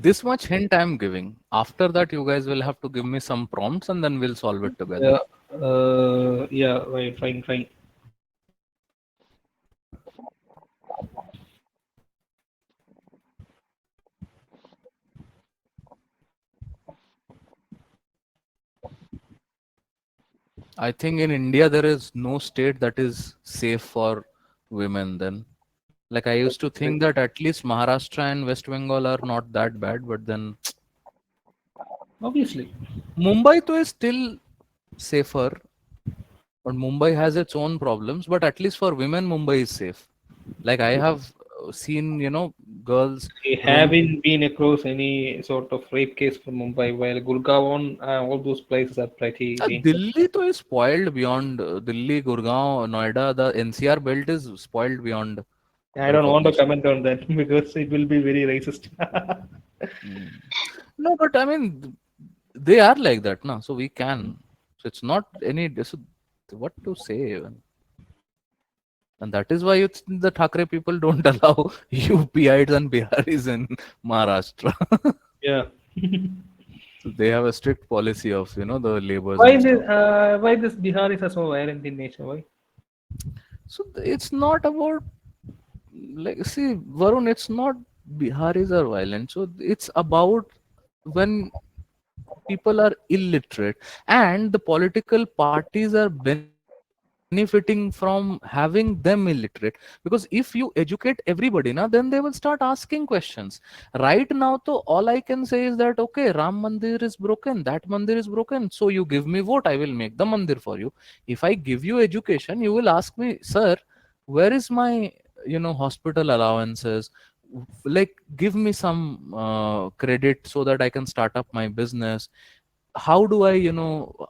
S1: This much hint I'm giving. After that, you guys will have to give me some prompts and then we'll solve it together.
S2: Yeah. Yeah. Right. Fine. Fine.
S1: I think in India, there is no state that is safe for women then. Like I used to think that at least Maharashtra and West Bengal are not that bad, but then
S2: Obviously.
S1: Mumbai too is still safer, but Mumbai has its own problems. But at least for women, Mumbai is safe. Like I have seen, girls
S2: I
S1: roam.
S2: haven't been across any sort of rape case from Mumbai, while Gurgaon, all those places are pretty dangerous.
S1: Delhi to is spoiled beyond Delhi, Gurgaon, Noida. The NCR belt is spoiled beyond
S2: I don't want to
S1: recognition.
S2: comment on that because it will be very racist.
S1: Mm. No, but I mean, they are like that, na. So we can. So it's not any. What to say even. And that is why the Thakre people don't allow UPIs and Biharis in Maharashtra.
S2: Yeah.
S1: So they have a strict policy of, the labors
S2: Why
S1: and
S2: this?
S1: stuff.
S2: Why this Biharis are so violent in nature? Why?
S1: So it's not about, like, see, Varun, it's not Biharis are violent. So it's about when people are illiterate and the political parties are benefiting from having them illiterate, because if you educate everybody now, then they will start asking questions. Right now to all I can say is that, okay, Ram Mandir is broken, that Mandir is broken, so you give me vote, I will make the Mandir for you. If I give you education, you will ask me, sir, where is my hospital allowances? Like, give me some credit so that I can start up my business. How do I,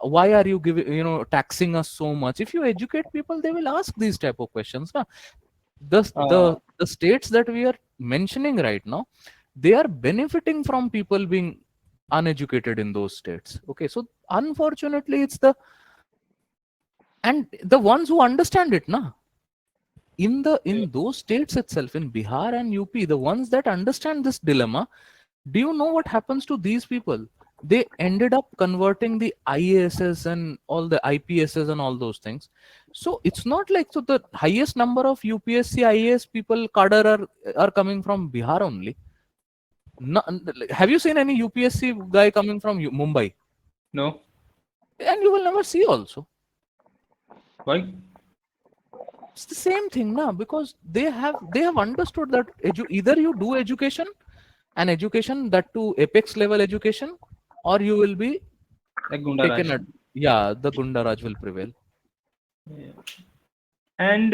S1: why are you giving, taxing us so much? If you educate people, they will ask these type of questions, na? the the
S2: Uh,
S1: the states that we are mentioning right now, they are benefiting from people being uneducated in those states. Okay, so unfortunately it's the, and the ones who understand it, na, in
S2: yeah.
S1: those states itself, in Bihar and UP, the ones that understand this dilemma, do you know what happens to these people? They ended up converting the IASs and all the IPSs and all those things. So it's not like, so the highest number of UPSC IAS people cadre are coming from Bihar only. No, have you seen any UPSC guy coming from Mumbai?
S2: No.
S1: And you will never see also.
S2: Why?
S1: It's the same thing now, because they have understood that either you do education, and education that to apex level education, or you will be
S2: Like
S1: taken
S2: Gundaraj.
S1: at, yeah, the Gundaraj will prevail.
S2: Yeah. And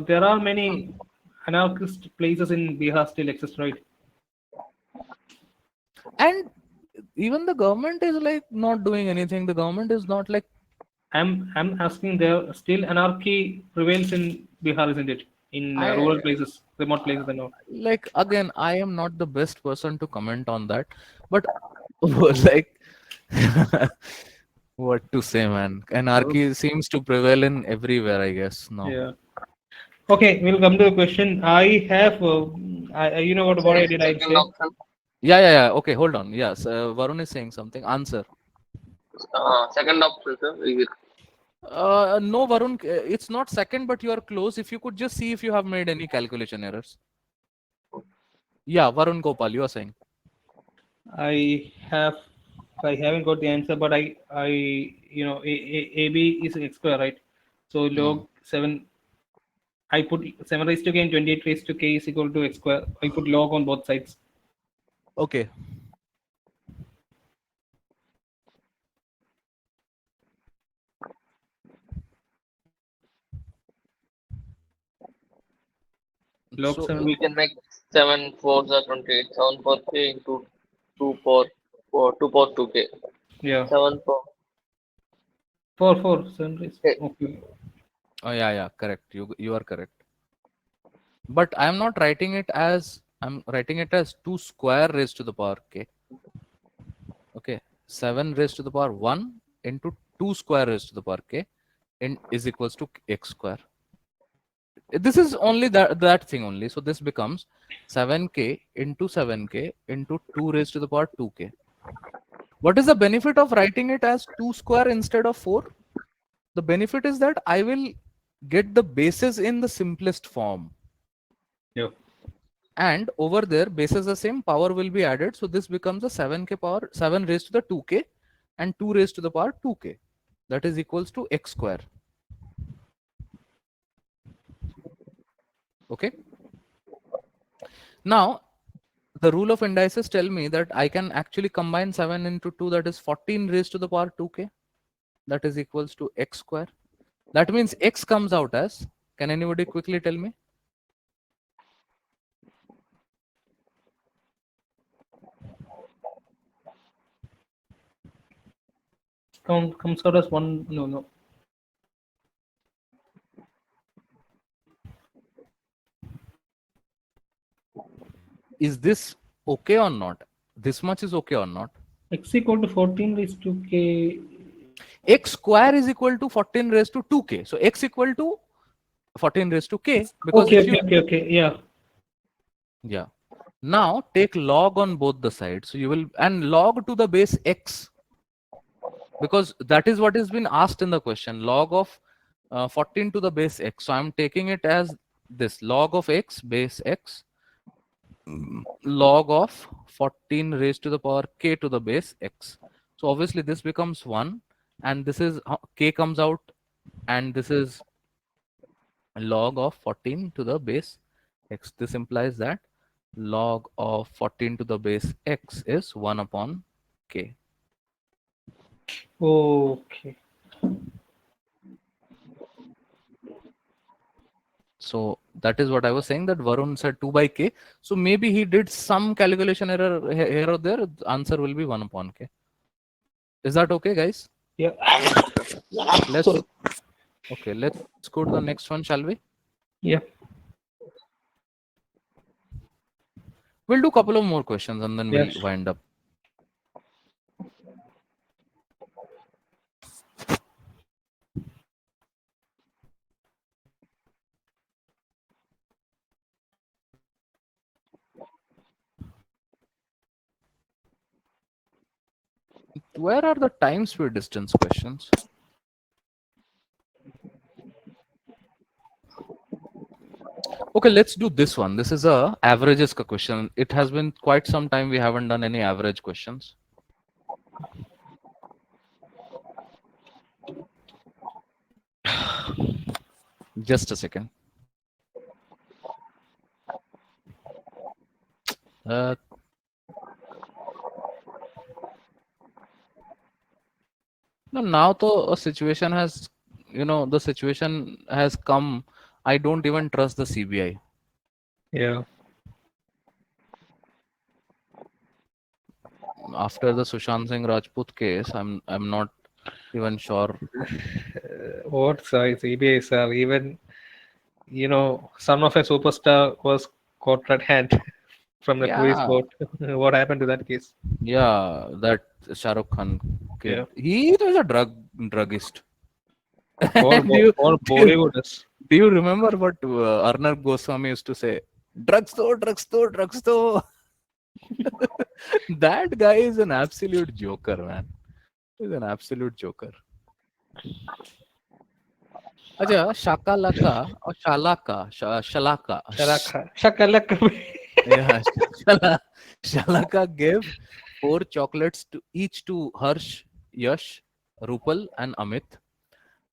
S2: there are many anarchist places in Bihar still exist, right?
S1: And even the government is like not doing anything. The government is not like,
S2: I'm asking, there still anarchy prevails in Bihar, isn't it? In
S1: I
S2: rural places, remote places, and all.
S1: like, again, I am not the best person to comment on that, but like, what to say, man?
S2: Oh.
S1: Anarchy seems to prevail in everywhere, I guess. No.
S2: Yeah. Okay, we'll come to the question. I have, you know what I did? I'd
S3: Second
S2: say
S3: option.
S1: Yeah, yeah, yeah. Okay, hold on. Yes, Varun is saying something. Answer.
S3: Second option, sir. Is it
S1: No, Varun, it's not second, but you are close. If you could just see if you have made any calculation errors. Yeah, Varun Gopal, you are saying.
S2: I have, I haven't got the answer, but AB is X square, right? So
S1: Hmm.
S2: log 7, I put 7 raised to k and 28 raised to k is equal to X square. I put log on both sides.
S1: Okay.
S2: Log
S1: So,
S2: 7,
S3: we can make 7 4s are 28. 7 4 k into 2 4 4 2 4 2k.
S2: yeah,
S3: 7 4
S2: 4 7 raised.
S3: k.
S2: Okay.
S1: oh yeah, yeah, correct. You are correct. But I am not writing it as, I'm writing it as 2 square raised to the power k. Okay. 7 raised to the power 1 into 2 square raised to the power k, and is equals to x square. This is only that thing only. So this becomes 7k into 7k into 2 raised to the power 2k. What is the benefit of writing it as 2 square instead of 4? The benefit is that I will get the bases in the simplest form.
S2: Yeah.
S1: And over there, bases the same, power will be added. So this becomes a 7k power 7 raised to the 2k and 2 raised to the power 2k. That is equals to x square. Okay. Now, the rule of indices tell me that I can actually combine 7 into 2, that is 14 raised to the power 2k. That is equals to x square. That means x comes out as, can anybody quickly tell me?
S2: Comes out as one. No, no.
S1: Is this okay or not? This much is okay or not?
S2: X equal to 14 raised to k.
S1: X square is equal to 14 raised to 2k. So x equal to 14 raised to k, because
S2: Okay,
S1: if
S2: okay,
S1: you,
S2: okay, okay. Yeah.
S1: yeah. Now take log on both the sides. So you will, and log to the base x, because that is what has been asked in the question, log of 14 to the base x. So I'm taking it as this, log of x base x, log of 14 raised to the power k to the base x. So obviously this becomes 1, and this is k comes out, and this is log of 14 to the base x. This implies that log of 14 to the base x is 1 upon k.
S2: Okay.
S1: So that is what I was saying, that Varun said 2 by k. So maybe he did some calculation error here or there. The answer will be 1 upon k. Is that okay, guys?
S2: Yeah.
S1: Let's
S2: Sorry.
S1: okay. Let's go to the next one, shall we?
S2: Yeah.
S1: We'll do a couple of more questions and then we'll
S2: Yes.
S1: wind up. Where are the time speed distance questions? Okay, let's do this one. This is a averages ka question. It has been quite some time we haven't done any average questions. Just a second. Uh, no, now the situation has, the situation has come. I don't even trust the CBI.
S2: Yeah.
S1: After the Sushant Singh Rajput case, I'm not even sure.
S2: What size EBAs are even, son of a superstar was caught red hand from the police
S1: Yeah,
S2: boat. What happened to that case?
S1: yeah, that Shah Rukh Khan kid.
S2: Yeah.
S1: He was a druggist.
S2: All,
S1: And
S2: all
S1: do you
S2: Bollywood is.
S1: do you remember what Arnab Goswami used to say? Drugstore, drugstore, drugstore. That guy is an absolute joker, man. He's an absolute joker. Acha, Shakalaka or Shalaka.
S2: Shalaka. Shakalaka.
S1: Yeah, Shalaka gave 4 chocolates to each to Harsh, Yash, Rupal, and Amit.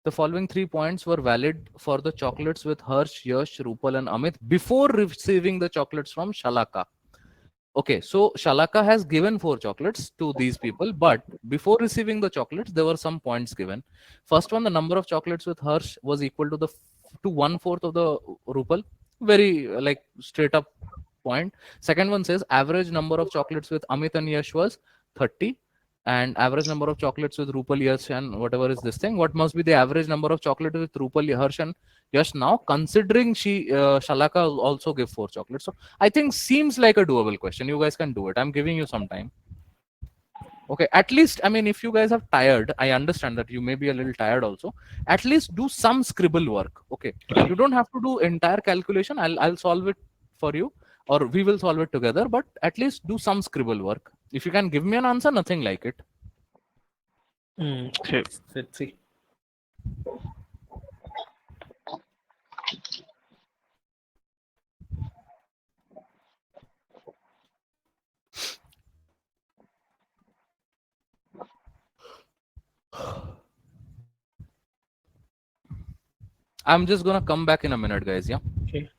S1: The following 3 points were valid for the chocolates with Harsh, Yash, Rupal, and Amit before receiving the chocolates from Shalaka. Okay, so Shalaka has given 4 chocolates to these people, but before receiving the chocolates, there were some points given. First one, the number of chocolates with Harsh was equal to the to 1/4 of the Rupal. Very like straight up point. Second one says average number of chocolates with Amit and Yash was 30, and average number of chocolates with Rupal, Yash, and whatever is this thing. What must be the average number of chocolates with Rupal, Harsh, and Yash now, considering Shalaka also give 4 chocolates? So I think seems like a doable question. You guys can do it. I'm giving you some time. Okay, at least, I mean, if you guys are tired, I understand that you may be a little tired also. At least do some scribble work. Okay, you don't have to do entire calculation. I'll solve it for you, or we will solve it together. But at least do some scribble work. If you can give me an answer, nothing like it.
S2: Okay, let's see.
S1: I'm just gonna come back in a minute, guys. Yeah.
S2: Okay.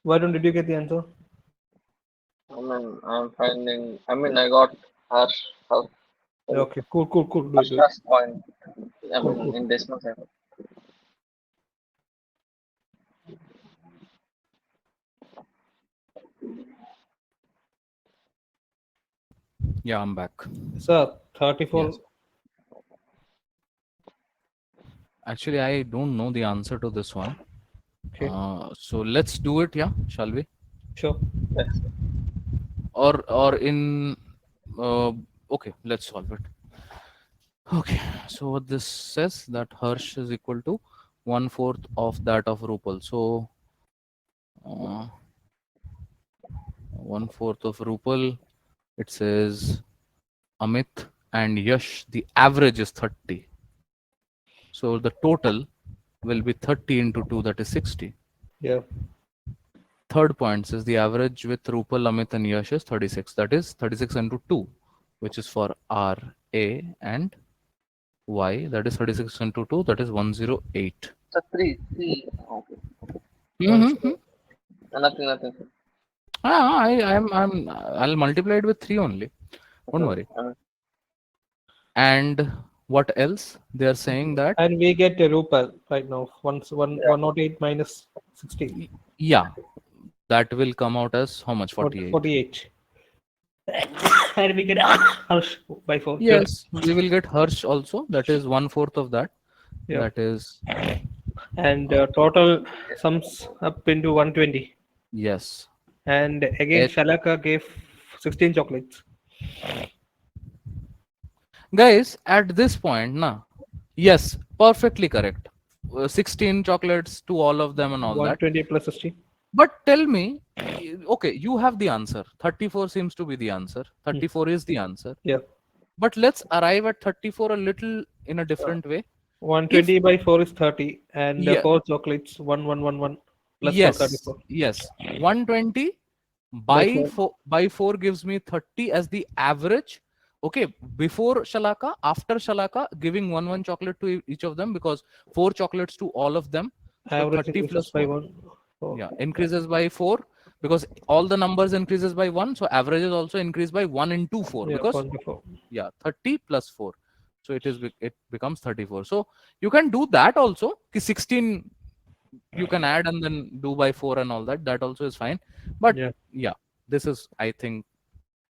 S2: Why don't did you get the answer?
S3: I mean, I'm finding. I mean, I got harsh, harsh, sorry,
S2: Okay, cool, cool, cool. Do it,
S3: harsh,
S2: do it.
S3: harsh point. I
S2: Cool,
S3: mean,
S2: cool.
S3: in decimal seven.
S1: Yeah, I'm back.
S2: Sir, 34.
S1: Yes. Actually, I don't know the answer to this one.
S2: Okay,
S1: So let's do it. Yeah, shall we?
S2: sure.
S3: Yes.
S1: Or in. Uh, okay, let's solve it. Okay, so what this says that Harsh is equal to 1/4 of that of Rupal. So 1/4 of Rupal, it says Amit and Yash, the average is 30. So the total will be 30 into 2, that is 60.
S2: Yeah.
S1: Third point says the average with Rupal, Amit, and Yash is 36. That is 36 into 2, which is for R, A, and Y. That is 36 into 2, that is 108.
S3: So three. Okay.
S2: One
S1: Mm-hmm.
S2: zero.
S3: Nothing, nothing.
S1: I'll multiply it with 3 only. Don't
S3: Okay.
S1: worry.
S3: I mean,
S1: And what else? They are saying that,
S2: And we get a rupal right now.
S3: yeah.
S2: 108 minus 60.
S1: yeah, that will come out as how much? 48.
S2: 48. And we get harsh by 4. Good.
S1: Yes, we will get Harsh also. That is 1/4 of that.
S2: Yeah.
S1: That is,
S2: And
S1: uh,
S2: total sums up into 120.
S1: yes.
S2: And again,
S1: H.
S2: Shalaka gave 16 chocolates.
S1: Guys, at this point, na, yes, perfectly correct. 16 chocolates to all of them and all that.
S2: 120 plus 16.
S1: But tell me, okay, you have the answer. 34 seems to be the answer.
S2: Hmm.
S1: 34 is the answer.
S2: Yeah.
S1: But let's arrive at 34 a little in a
S2: Uh,
S1: different way. If
S2: 120 by 4 is 30. And
S1: yeah,
S2: 4 chocolates, 1 1 1 1 plus 4,
S1: yes,
S2: 34.
S1: yes, 120
S2: By
S1: by
S2: 4.
S1: 4 gives me 30 as the average. Okay, before Shalaka, after Shalaka, giving one chocolate to each of them, because 4 chocolates to all of them. So
S2: Average
S1: 30
S2: increases
S1: plus
S2: by
S1: 1,
S2: 1. 4.
S1: yeah, increases by 4, because all the numbers increases by 1, so averages also increase by 1 into 4,
S2: Yeah,
S1: because
S2: 1 to 4.
S1: yeah, 30 plus 4, so it becomes 34. So you can do that also, ki 16 you can add and then do by 4 and all that, that also is fine. But
S2: Yeah.
S1: yeah, this is, I think,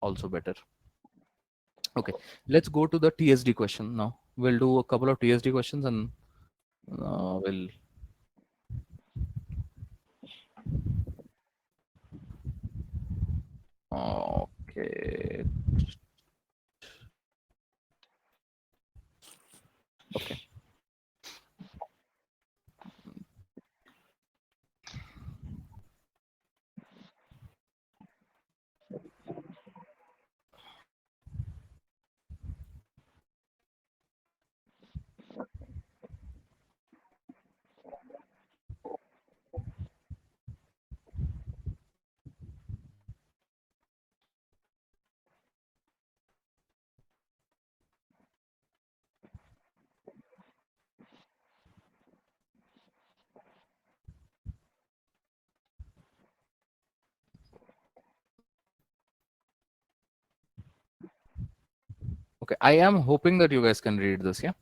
S1: also better. Okay, let's go to the TSD question now. We'll do a couple of TSD questions and we'll okay. Okay, okay, I am hoping that you guys can read this. Yeah.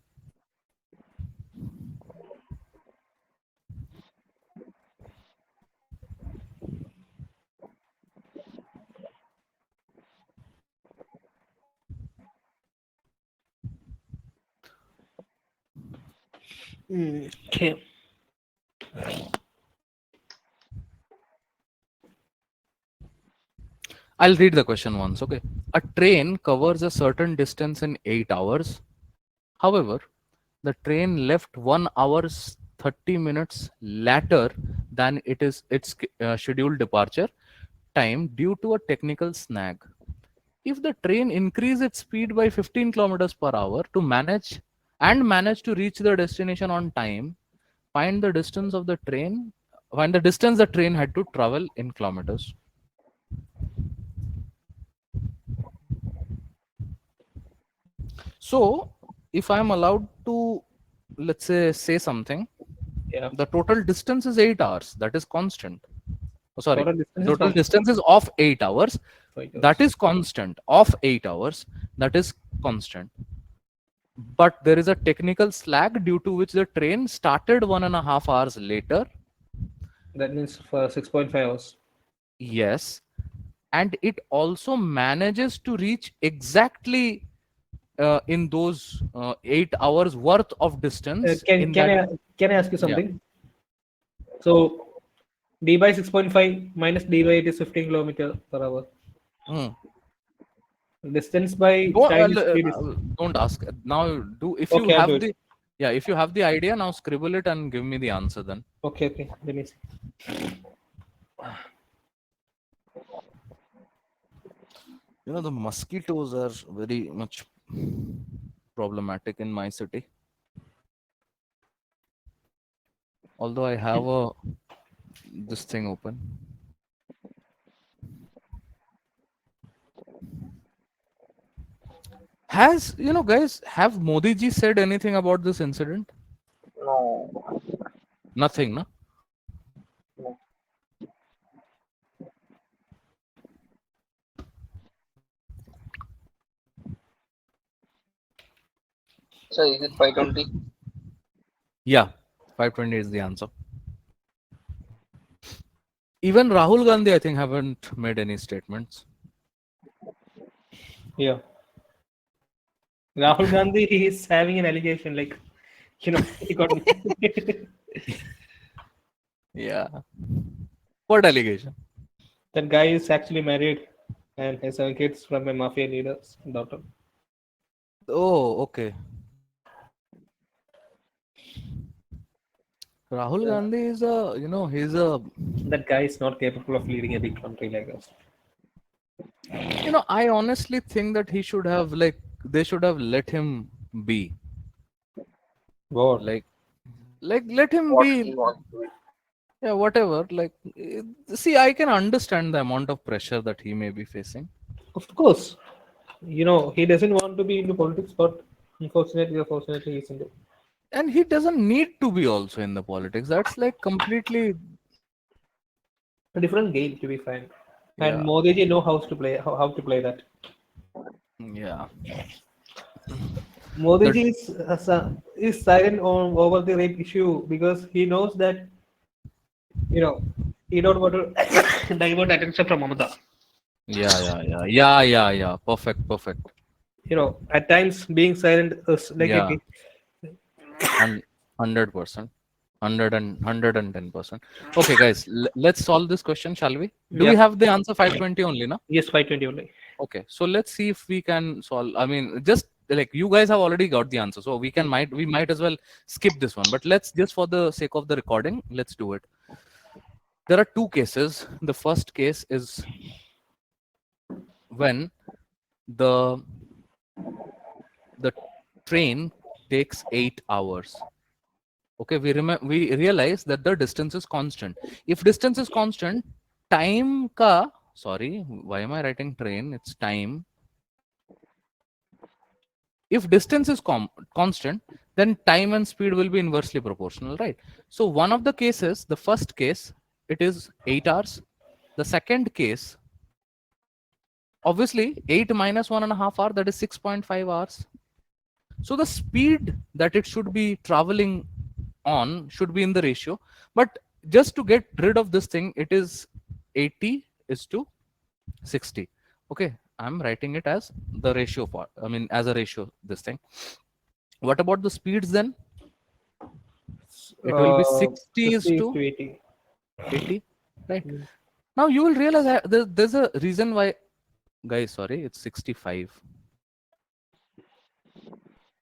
S2: Okay.
S1: I'll read the question once. Okay, a train covers a certain distance in 8 hours. However, the train left 1 hour 30 minutes later than its scheduled departure time due to a technical snag. If the train increase its speed by 15 kilometers per hour to manage to reach the destination on time, find the distance of the train find the distance the train had to travel in kilometers. So if I am allowed to, let's say something,
S2: Yeah.
S1: the total distance is 8 hours, that is constant. Oh, sorry,
S2: Total distance is
S1: total
S2: constant.
S1: distance is of 8 hours,
S2: 5
S1: that
S2: hours.
S1: is constant, of 8 hours, that is constant. But there is a technical slack due to which the train started 1.5 hours later.
S2: That means for 6.5 hours.
S1: Yes, and it also manages to reach exactly in those 8 hours worth of distance
S2: Can
S1: in
S2: can
S1: that.
S2: I can I ask you
S1: Yeah.
S2: something? So d by 6.5 minus d by 8 is 15 kilometer per hour.
S1: Mm.
S2: Distance by
S1: Don't
S2: time is speed is.
S1: don't ask now. Do if you
S2: Okay, I'll do
S1: have
S2: it.
S1: the, yeah, if you have the idea now, scribble it and give me the answer then.
S2: Okay, okay. Let me see.
S1: You know, the mosquitoes are very much problematic in my city. Although I have a this thing open. Has, guys, have Modi ji said anything about this incident?
S3: No,
S1: Nothing, no?
S3: no. So is it 520?
S1: Yeah, 520 is the answer. Even Rahul Gandhi, I think, haven't made any statements.
S2: Yeah. Rahul Gandhi is having an allegation like He got me.
S1: Yeah. What allegation?
S2: That guy is actually married and has 7 kids from a mafia leader's daughter.
S1: Oh, okay. Rahul
S2: Yeah.
S1: Gandhi is a, he's a,
S2: That guy is not capable of leading a big country like us.
S1: I honestly think that he should have, like, they should have let him be.
S2: What?
S1: Like, let him
S3: what
S1: be.
S3: he wants to be.
S1: Yeah, whatever. Like, see, I can understand the amount of pressure that he may be facing.
S2: Of course. He doesn't want to be into politics, but unfortunately or fortunately, he's into
S1: And he doesn't need to be also in the politics. That's like completely,
S2: a different game, to be frank. And
S1: yeah,
S2: Modi ji know how to play that.
S1: yeah.
S2: Modi
S1: The
S2: ji is silent on over the rape issue because he knows that you know he don't want to divert attention from Mamata.
S1: Yeah, yeah, yeah, yeah, yeah, yeah. Perfect, perfect.
S2: At times being silent is like
S1: Yeah,
S2: a
S1: 100%, 110%. Okay, guys, let's solve this question, shall we? Do we
S2: yeah.
S1: have the answer 520 only, na?
S2: Yes, 520 only.
S1: Okay, so let's see if we can solve. I mean, just like you guys have already got the answer, so we might as well skip this one. But let's just for the sake of the recording, let's do it. There are two cases. The first case is when the the train takes 8 hours. Okay, we realize that the distance is constant. If distance is constant, time ka sorry, why am I writing train? It's time. If distance is constant, then time and speed will be inversely proportional, right? So one of the cases, the first case, it is 8 hours. The second case, obviously 8 minus 1.5 hour, that is 6.5 hours. So the speed that it should be traveling on should be in the ratio. But just to get rid of this thing, it is 80 is to 60. Okay, I'm writing it as the ratio part. I mean, as a ratio, this thing. What about the speeds then? It will be 60 is
S2: 50 is
S1: to
S2: to 80.
S1: 80, right?
S2: Mm.
S1: Now you will realize that there's a reason why, guys, sorry, it's 65.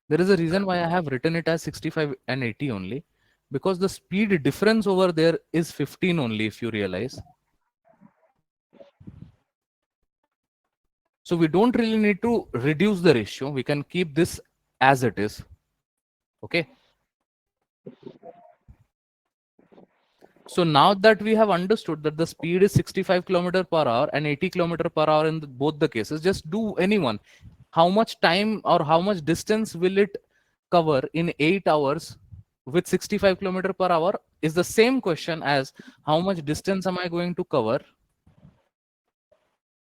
S1: There is a reason why I have written it as 65 and 80 only, because the speed difference over there is 15 only, if you realize. So we don't really need to reduce the ratio. We can keep this as it is. Okay. So now that we have understood that the speed is 65 kilometer per hour and 80 kilometer per hour in both the cases, just do anyone. How much time or how much distance will it cover in 8 hours with 65 kilometer per hour is the same question as how much distance am I going to cover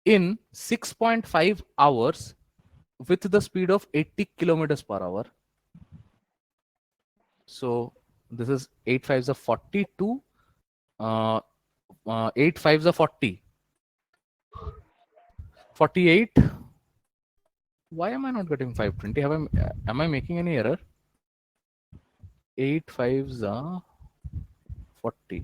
S1: in 6.5 hours with the speed of 80 kilometers per hour. So this is 8 fives are 42, 8 fives are 40, 48. Why am I not getting 520? Am I making any error? 8 fives are 40.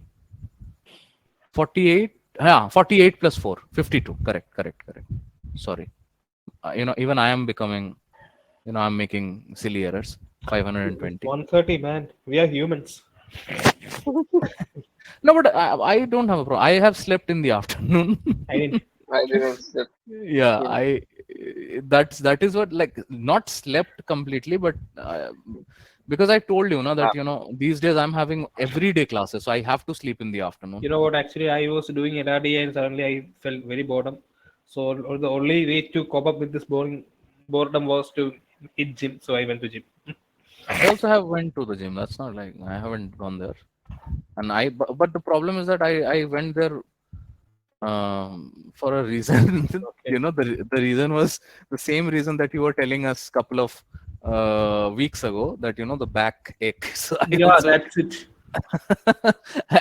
S1: 48. Yeah, 48 plus 4. 52. Correct, correct, correct. Sorry. Even I am becoming, I'm making silly errors. 520.
S2: 130, man. We are humans.
S1: No, but I don't have a problem. I have slept in the afternoon.
S2: I didn't.
S3: I didn't sleep
S1: Yeah,
S3: in.
S1: that is what, like, not slept completely, but because I told you,
S3: Uh,
S1: that these days I'm having everyday classes, so I have to sleep in the afternoon.
S2: You know what? Actually, I was doing LRD and suddenly I felt very boredom. So the only way to cope up with this boredom was to hit gym. So I went to gym.
S1: I also have went to the gym. That's not like I haven't gone there, and but the problem is that I went there for a reason.
S2: Okay.
S1: The reason was the same reason that you were telling us couple of weeks ago, that the back ache. So I
S2: Yeah,
S1: also
S2: that's it.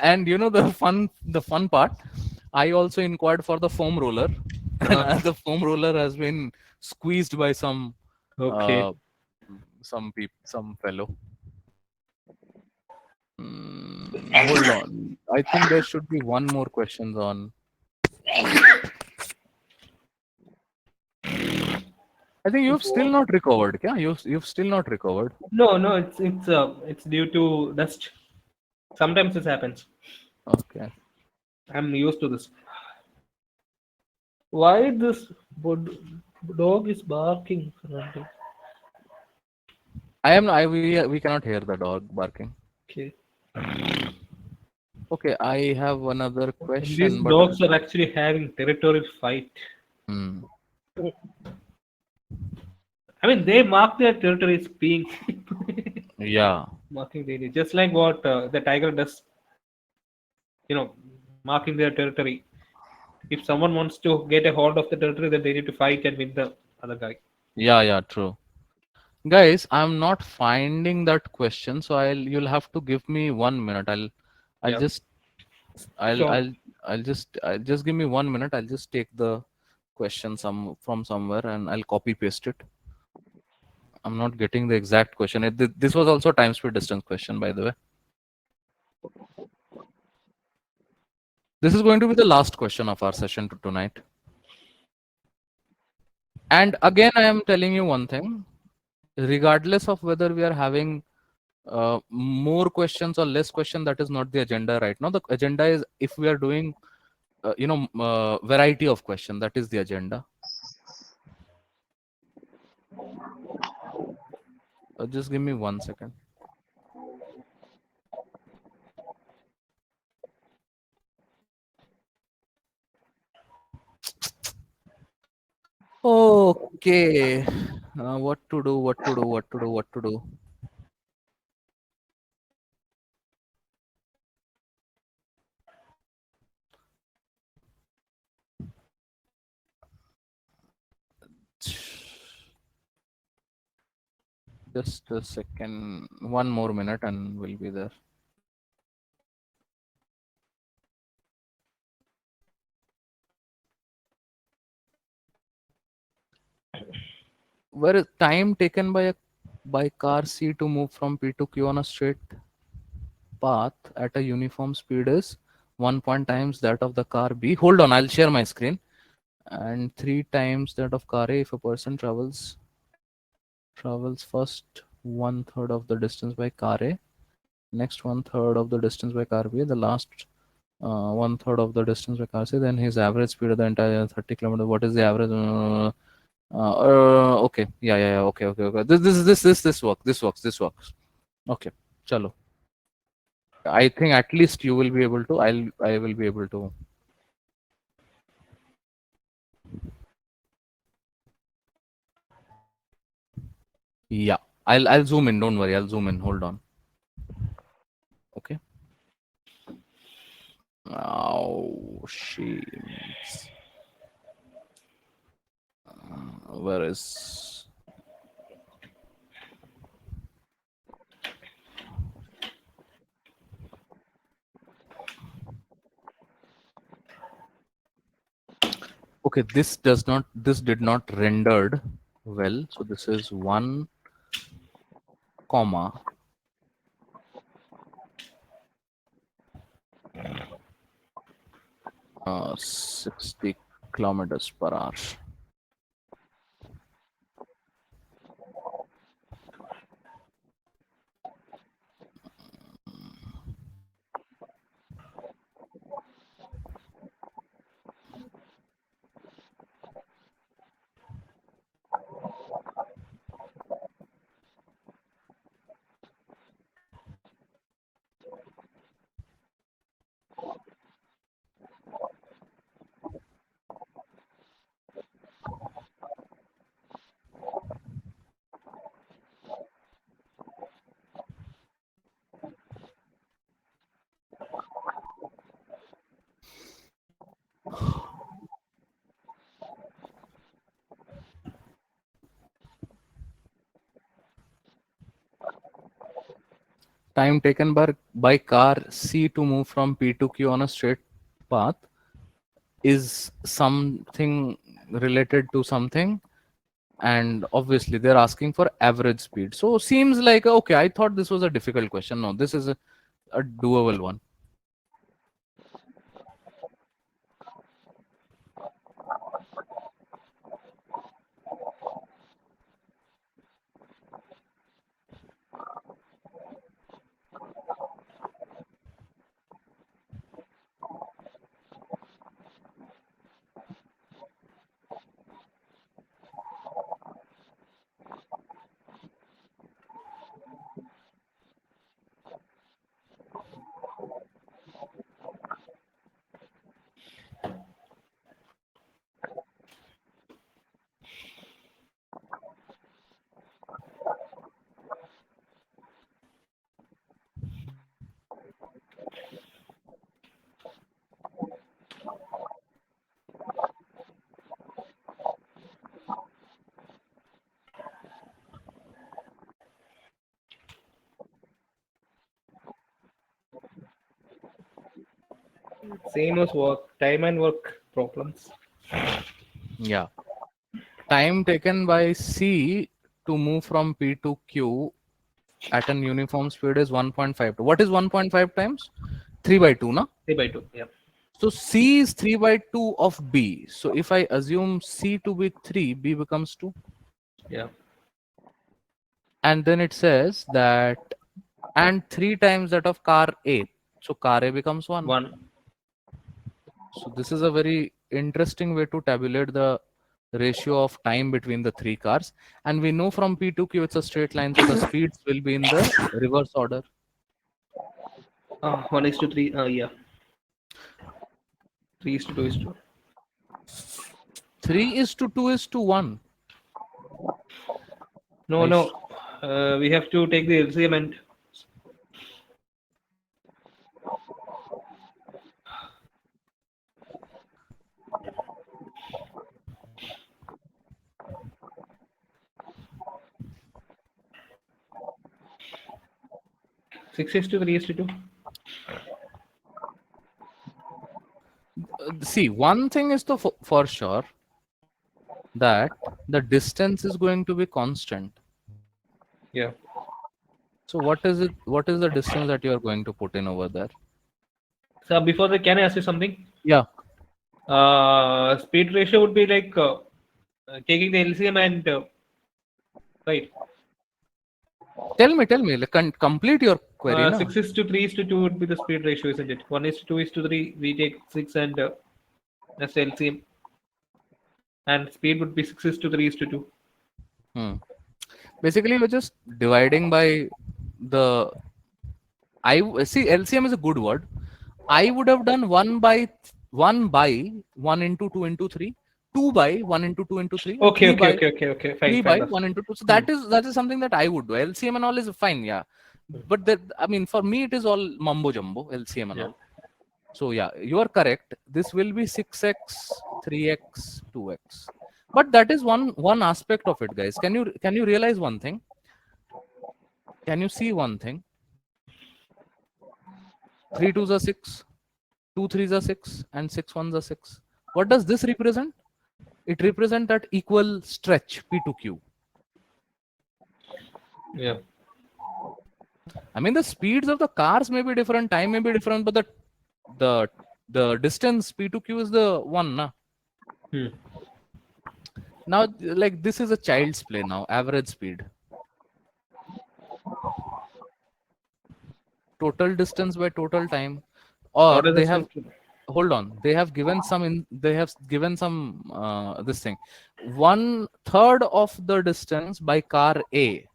S1: and the fun part, I also inquired for the foam roller, and
S2: Uh-huh.
S1: the foam roller has been squeezed by some
S2: Okay.
S1: uh, some fellow. Hold on. I think there should be one more questions on. I think you've still not recovered. Yeah, you've still not recovered.
S2: No, no, it's due to dust. Sometimes this happens.
S1: Okay.
S2: I'm used to this. Why this dog is barking? Fernando?
S1: I am. I we cannot hear the dog barking.
S2: Okay.
S1: Okay, I have another
S2: And these
S1: question, but
S2: dogs are actually having territorial fight.
S1: hmm,
S2: I mean, they mark their territories being
S1: yeah,
S2: marking the area, just like what the tiger does. Marking their territory. If someone wants to get a hold of the territory, then they need to fight and win the other guy.
S1: yeah, true. Guys, I'm not finding that question, so you'll have to give me 1 minute. I'll
S2: Yeah.
S1: just I'll
S2: So
S1: I'll I'll just give me 1 minute. I'll just take the question from somewhere and I'll copy paste it. I'm not getting the exact question. This was also time speed distance question, by the way. This is going to be the last question of our session tonight. And again, I am telling you one thing. Regardless of whether we are having more questions or less question, that is not the agenda right now. The agenda is if we are doing variety of question, that is the agenda. Just give me 1 second. Okay. What to do, what to do, what to do, what to do. Just a second, 1 more minute and we'll be there. Where is time taken by car C to move from P to Q on a straight path at a uniform speed is 1 point times that of the car B. Hold on, I'll share my screen. And 3 times that of car A if a person travels first 1/3 of the distance by car A, next 1/3 of the distance by car B, the last 1/3 of the distance by car C, then his average speed of the entire 30 kilometers. What is the average? Okay, yeah, okay. This works. Okay, chalo. I think at least you will be able to. I will be able to. Yeah, I'll zoom in. Don't worry, I'll zoom in. Hold on. Okay. Oh, shit. Where is? Okay, this did not rendered well. So this is 1 comma 60 kilometers per hour. Time taken by car C to move from P to Q on a straight path is something related to something, and obviously they're asking for average speed. So seems like okay. I thought this was a difficult question. No, this is a doable one.
S2: Same as work, time and work problems.
S1: Yeah. Time taken by C to move from P to Q at an uniform speed is 1.5. What is 1.5 times? 3 by 2, na?
S2: 3/2. Yeah.
S1: So C is 3 by 2 of B. So if I assume C to be 3, B becomes 2.
S2: Yeah.
S1: And then it says that, and 3 times that of car A. So car A becomes 1.
S2: 1.
S1: So this is a very interesting way to tabulate the ratio of time between the 3 cars. And we know from P to Q it's a straight line. So the speeds will be in the reverse order.
S2: 1:3. Yeah. 3:2:2.
S1: 3 is to 2 is to 1.
S2: No,
S1: I
S2: no. We have to take the LCM and 6:3:2.
S1: See, one thing is to for sure that the distance is going to be constant.
S2: Yeah.
S1: So what is it? What is the distance that you are going to put in over there?
S2: So before that, can I ask you something?
S1: Yeah.
S2: Speed ratio would be like taking the LCM and right.
S1: Tell me. Like, complete your query, na?
S2: 6:3:2 would be the speed ratio, isn't it? 1:2:3. We take 6 and that's the LCM, and speed would be 6:3:2.
S1: Hmm. Basically, we're just dividing by the. I see LCM is a good word. I would have done 1 into 2 into 3, 2 by 1 into 2 into 3, and
S2: Okay,
S1: 3
S2: okay,
S1: by
S2: okay, okay, okay. Fine,
S1: 3
S2: fine
S1: by
S2: enough.
S1: 1 into 2. So
S2: Hmm.
S1: that is something that I would do. LCM and all is fine, yeah. But that, I mean, for me it is all mumbo jumbo, LCM and
S2: Yeah.
S1: all. So yeah, you are correct. This will be 6x, 3x, 2x. But that is one aspect of it, guys. Can you realize one thing? Can you see one thing? 3 2s are 6, 2 3s are 6, and 6 1s are 6. What does this represent? It represents that equal stretch P to Q.
S2: Yeah.
S1: I mean, the speeds of the cars may be different, time may be different, but the the distance P to Q is the one. Na?
S2: Hmm.
S1: Now, like this is a child's play now, average speed. Total distance by total time.
S2: How
S1: Or
S2: does
S1: they
S2: this
S1: have,
S2: help?
S1: hold on, they have given some this thing. 1/3 of the distance by car A.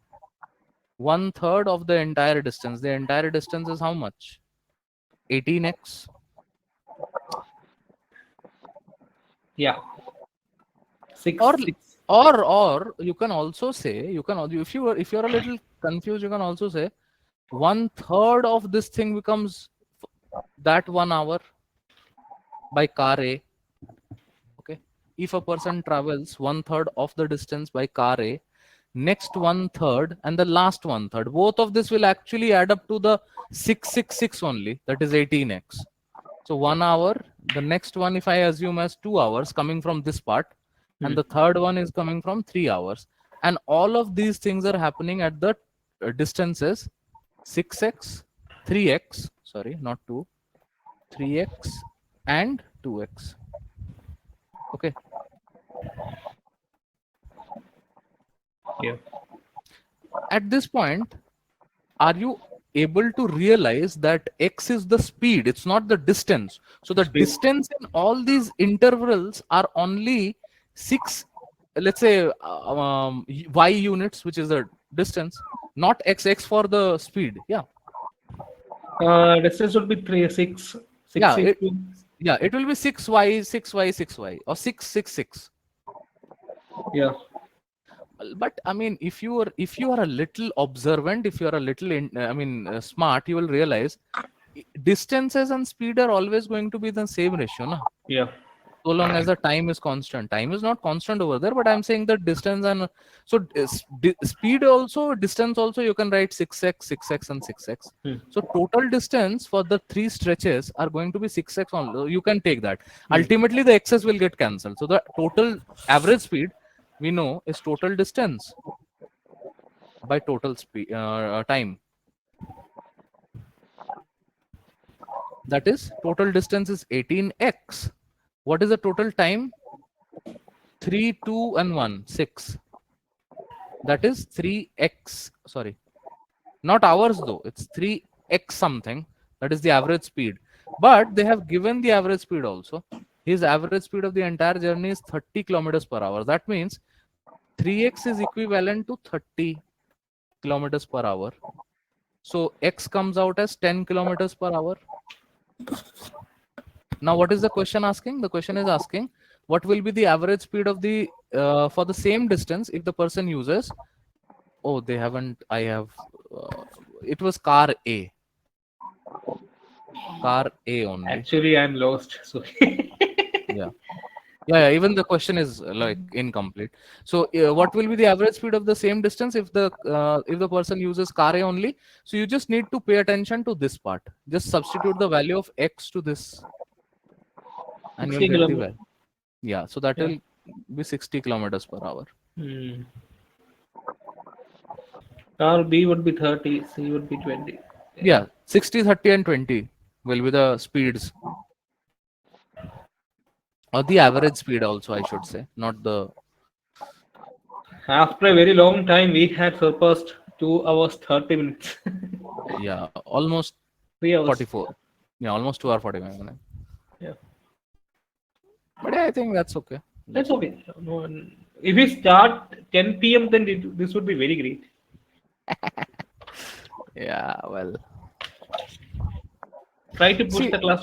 S1: 1/3 of the entire distance. The entire distance is how much? 18x.
S2: Yeah. 6,
S1: or
S2: 6.
S1: or you can also say, if you're a little confused, you can also say 1/3 of this thing becomes that 1 hour by car A. Okay, if a person travels 1/3 of the distance by car A, next 1/3 and the last 1/3, both of this will actually add up to the 666 only, that is 18x. So 1 hour, the next one, if I assume as 2 hours coming from this part,
S2: Hmm.
S1: and the third one is coming from 3 hours. And all of these things are happening at the distances 6x, 3x, sorry, not 2, 3x and 2x. Okay.
S2: Yeah.
S1: At this point, are you able to realize that x is the speed, it's not the distance? So the
S2: Speed.
S1: distance in all these intervals are only 6, let's say, y units, which is the distance, not x for the speed. Yeah.
S2: Distance would be 6
S1: Yeah,
S2: into.
S1: it will be 6y 6y 6y or 6 6 6.
S2: Yeah.
S1: But I mean, if you are a little observant, if you are a little smart, you will realize distances and speed are always going to be the same ratio, na?
S2: Yeah.
S1: So long as the time is constant. Time is not constant over there, but I'm saying the distance, and so speed also, distance also, you can write 6x 6x and 6x.
S2: Hmm.
S1: So total distance for the three stretches are going to be 6x only. You can take that.
S2: Hmm.
S1: Ultimately the x's will get cancelled, so the total average speed we know is total distance by total speed time. That is, total distance is 18x. What is the total time? 3 2 and 1 6. That is 3x, sorry, not hours though, it's 3x something. That is the average speed, but they have given the average speed also. His average speed of the entire journey is 30 kilometers per hour. That means 3x is equivalent to 30 kilometers per hour. So x comes out as 10 kilometers per hour. Now what is the question asking? The question is asking what will be the average speed of the for the same distance if the person uses, oh they haven't, I have it was car A only.
S2: Actually, I'm lost. So
S1: Yeah. Yeah, even the question is like incomplete. So what will be the average speed of the same distance if the person uses car A only? So you just need to pay attention to this part. Just substitute the value of x to this and you'll
S2: 60
S1: get the
S2: kilometers.
S1: value. Yeah, so that
S2: Yeah.
S1: will be 60 kilometers per hour.
S2: Hmm. Car B would be 30, C would be 20. Yeah.
S1: Yeah, 60, 30 and 20 will be the speeds, or the average speed also, I should say, not the,
S2: After a very long time, we had surpassed 2 hours 30 minutes.
S1: yeah, almost
S2: 3 hours.
S1: 44. Yeah, almost 2 hour 45 minutes.
S2: Yeah.
S1: But yeah, I think that's okay.
S2: That's okay. No, if we start 10 p.m., then this would be very great.
S1: Yeah, well,
S2: Try to push
S1: see,
S2: the class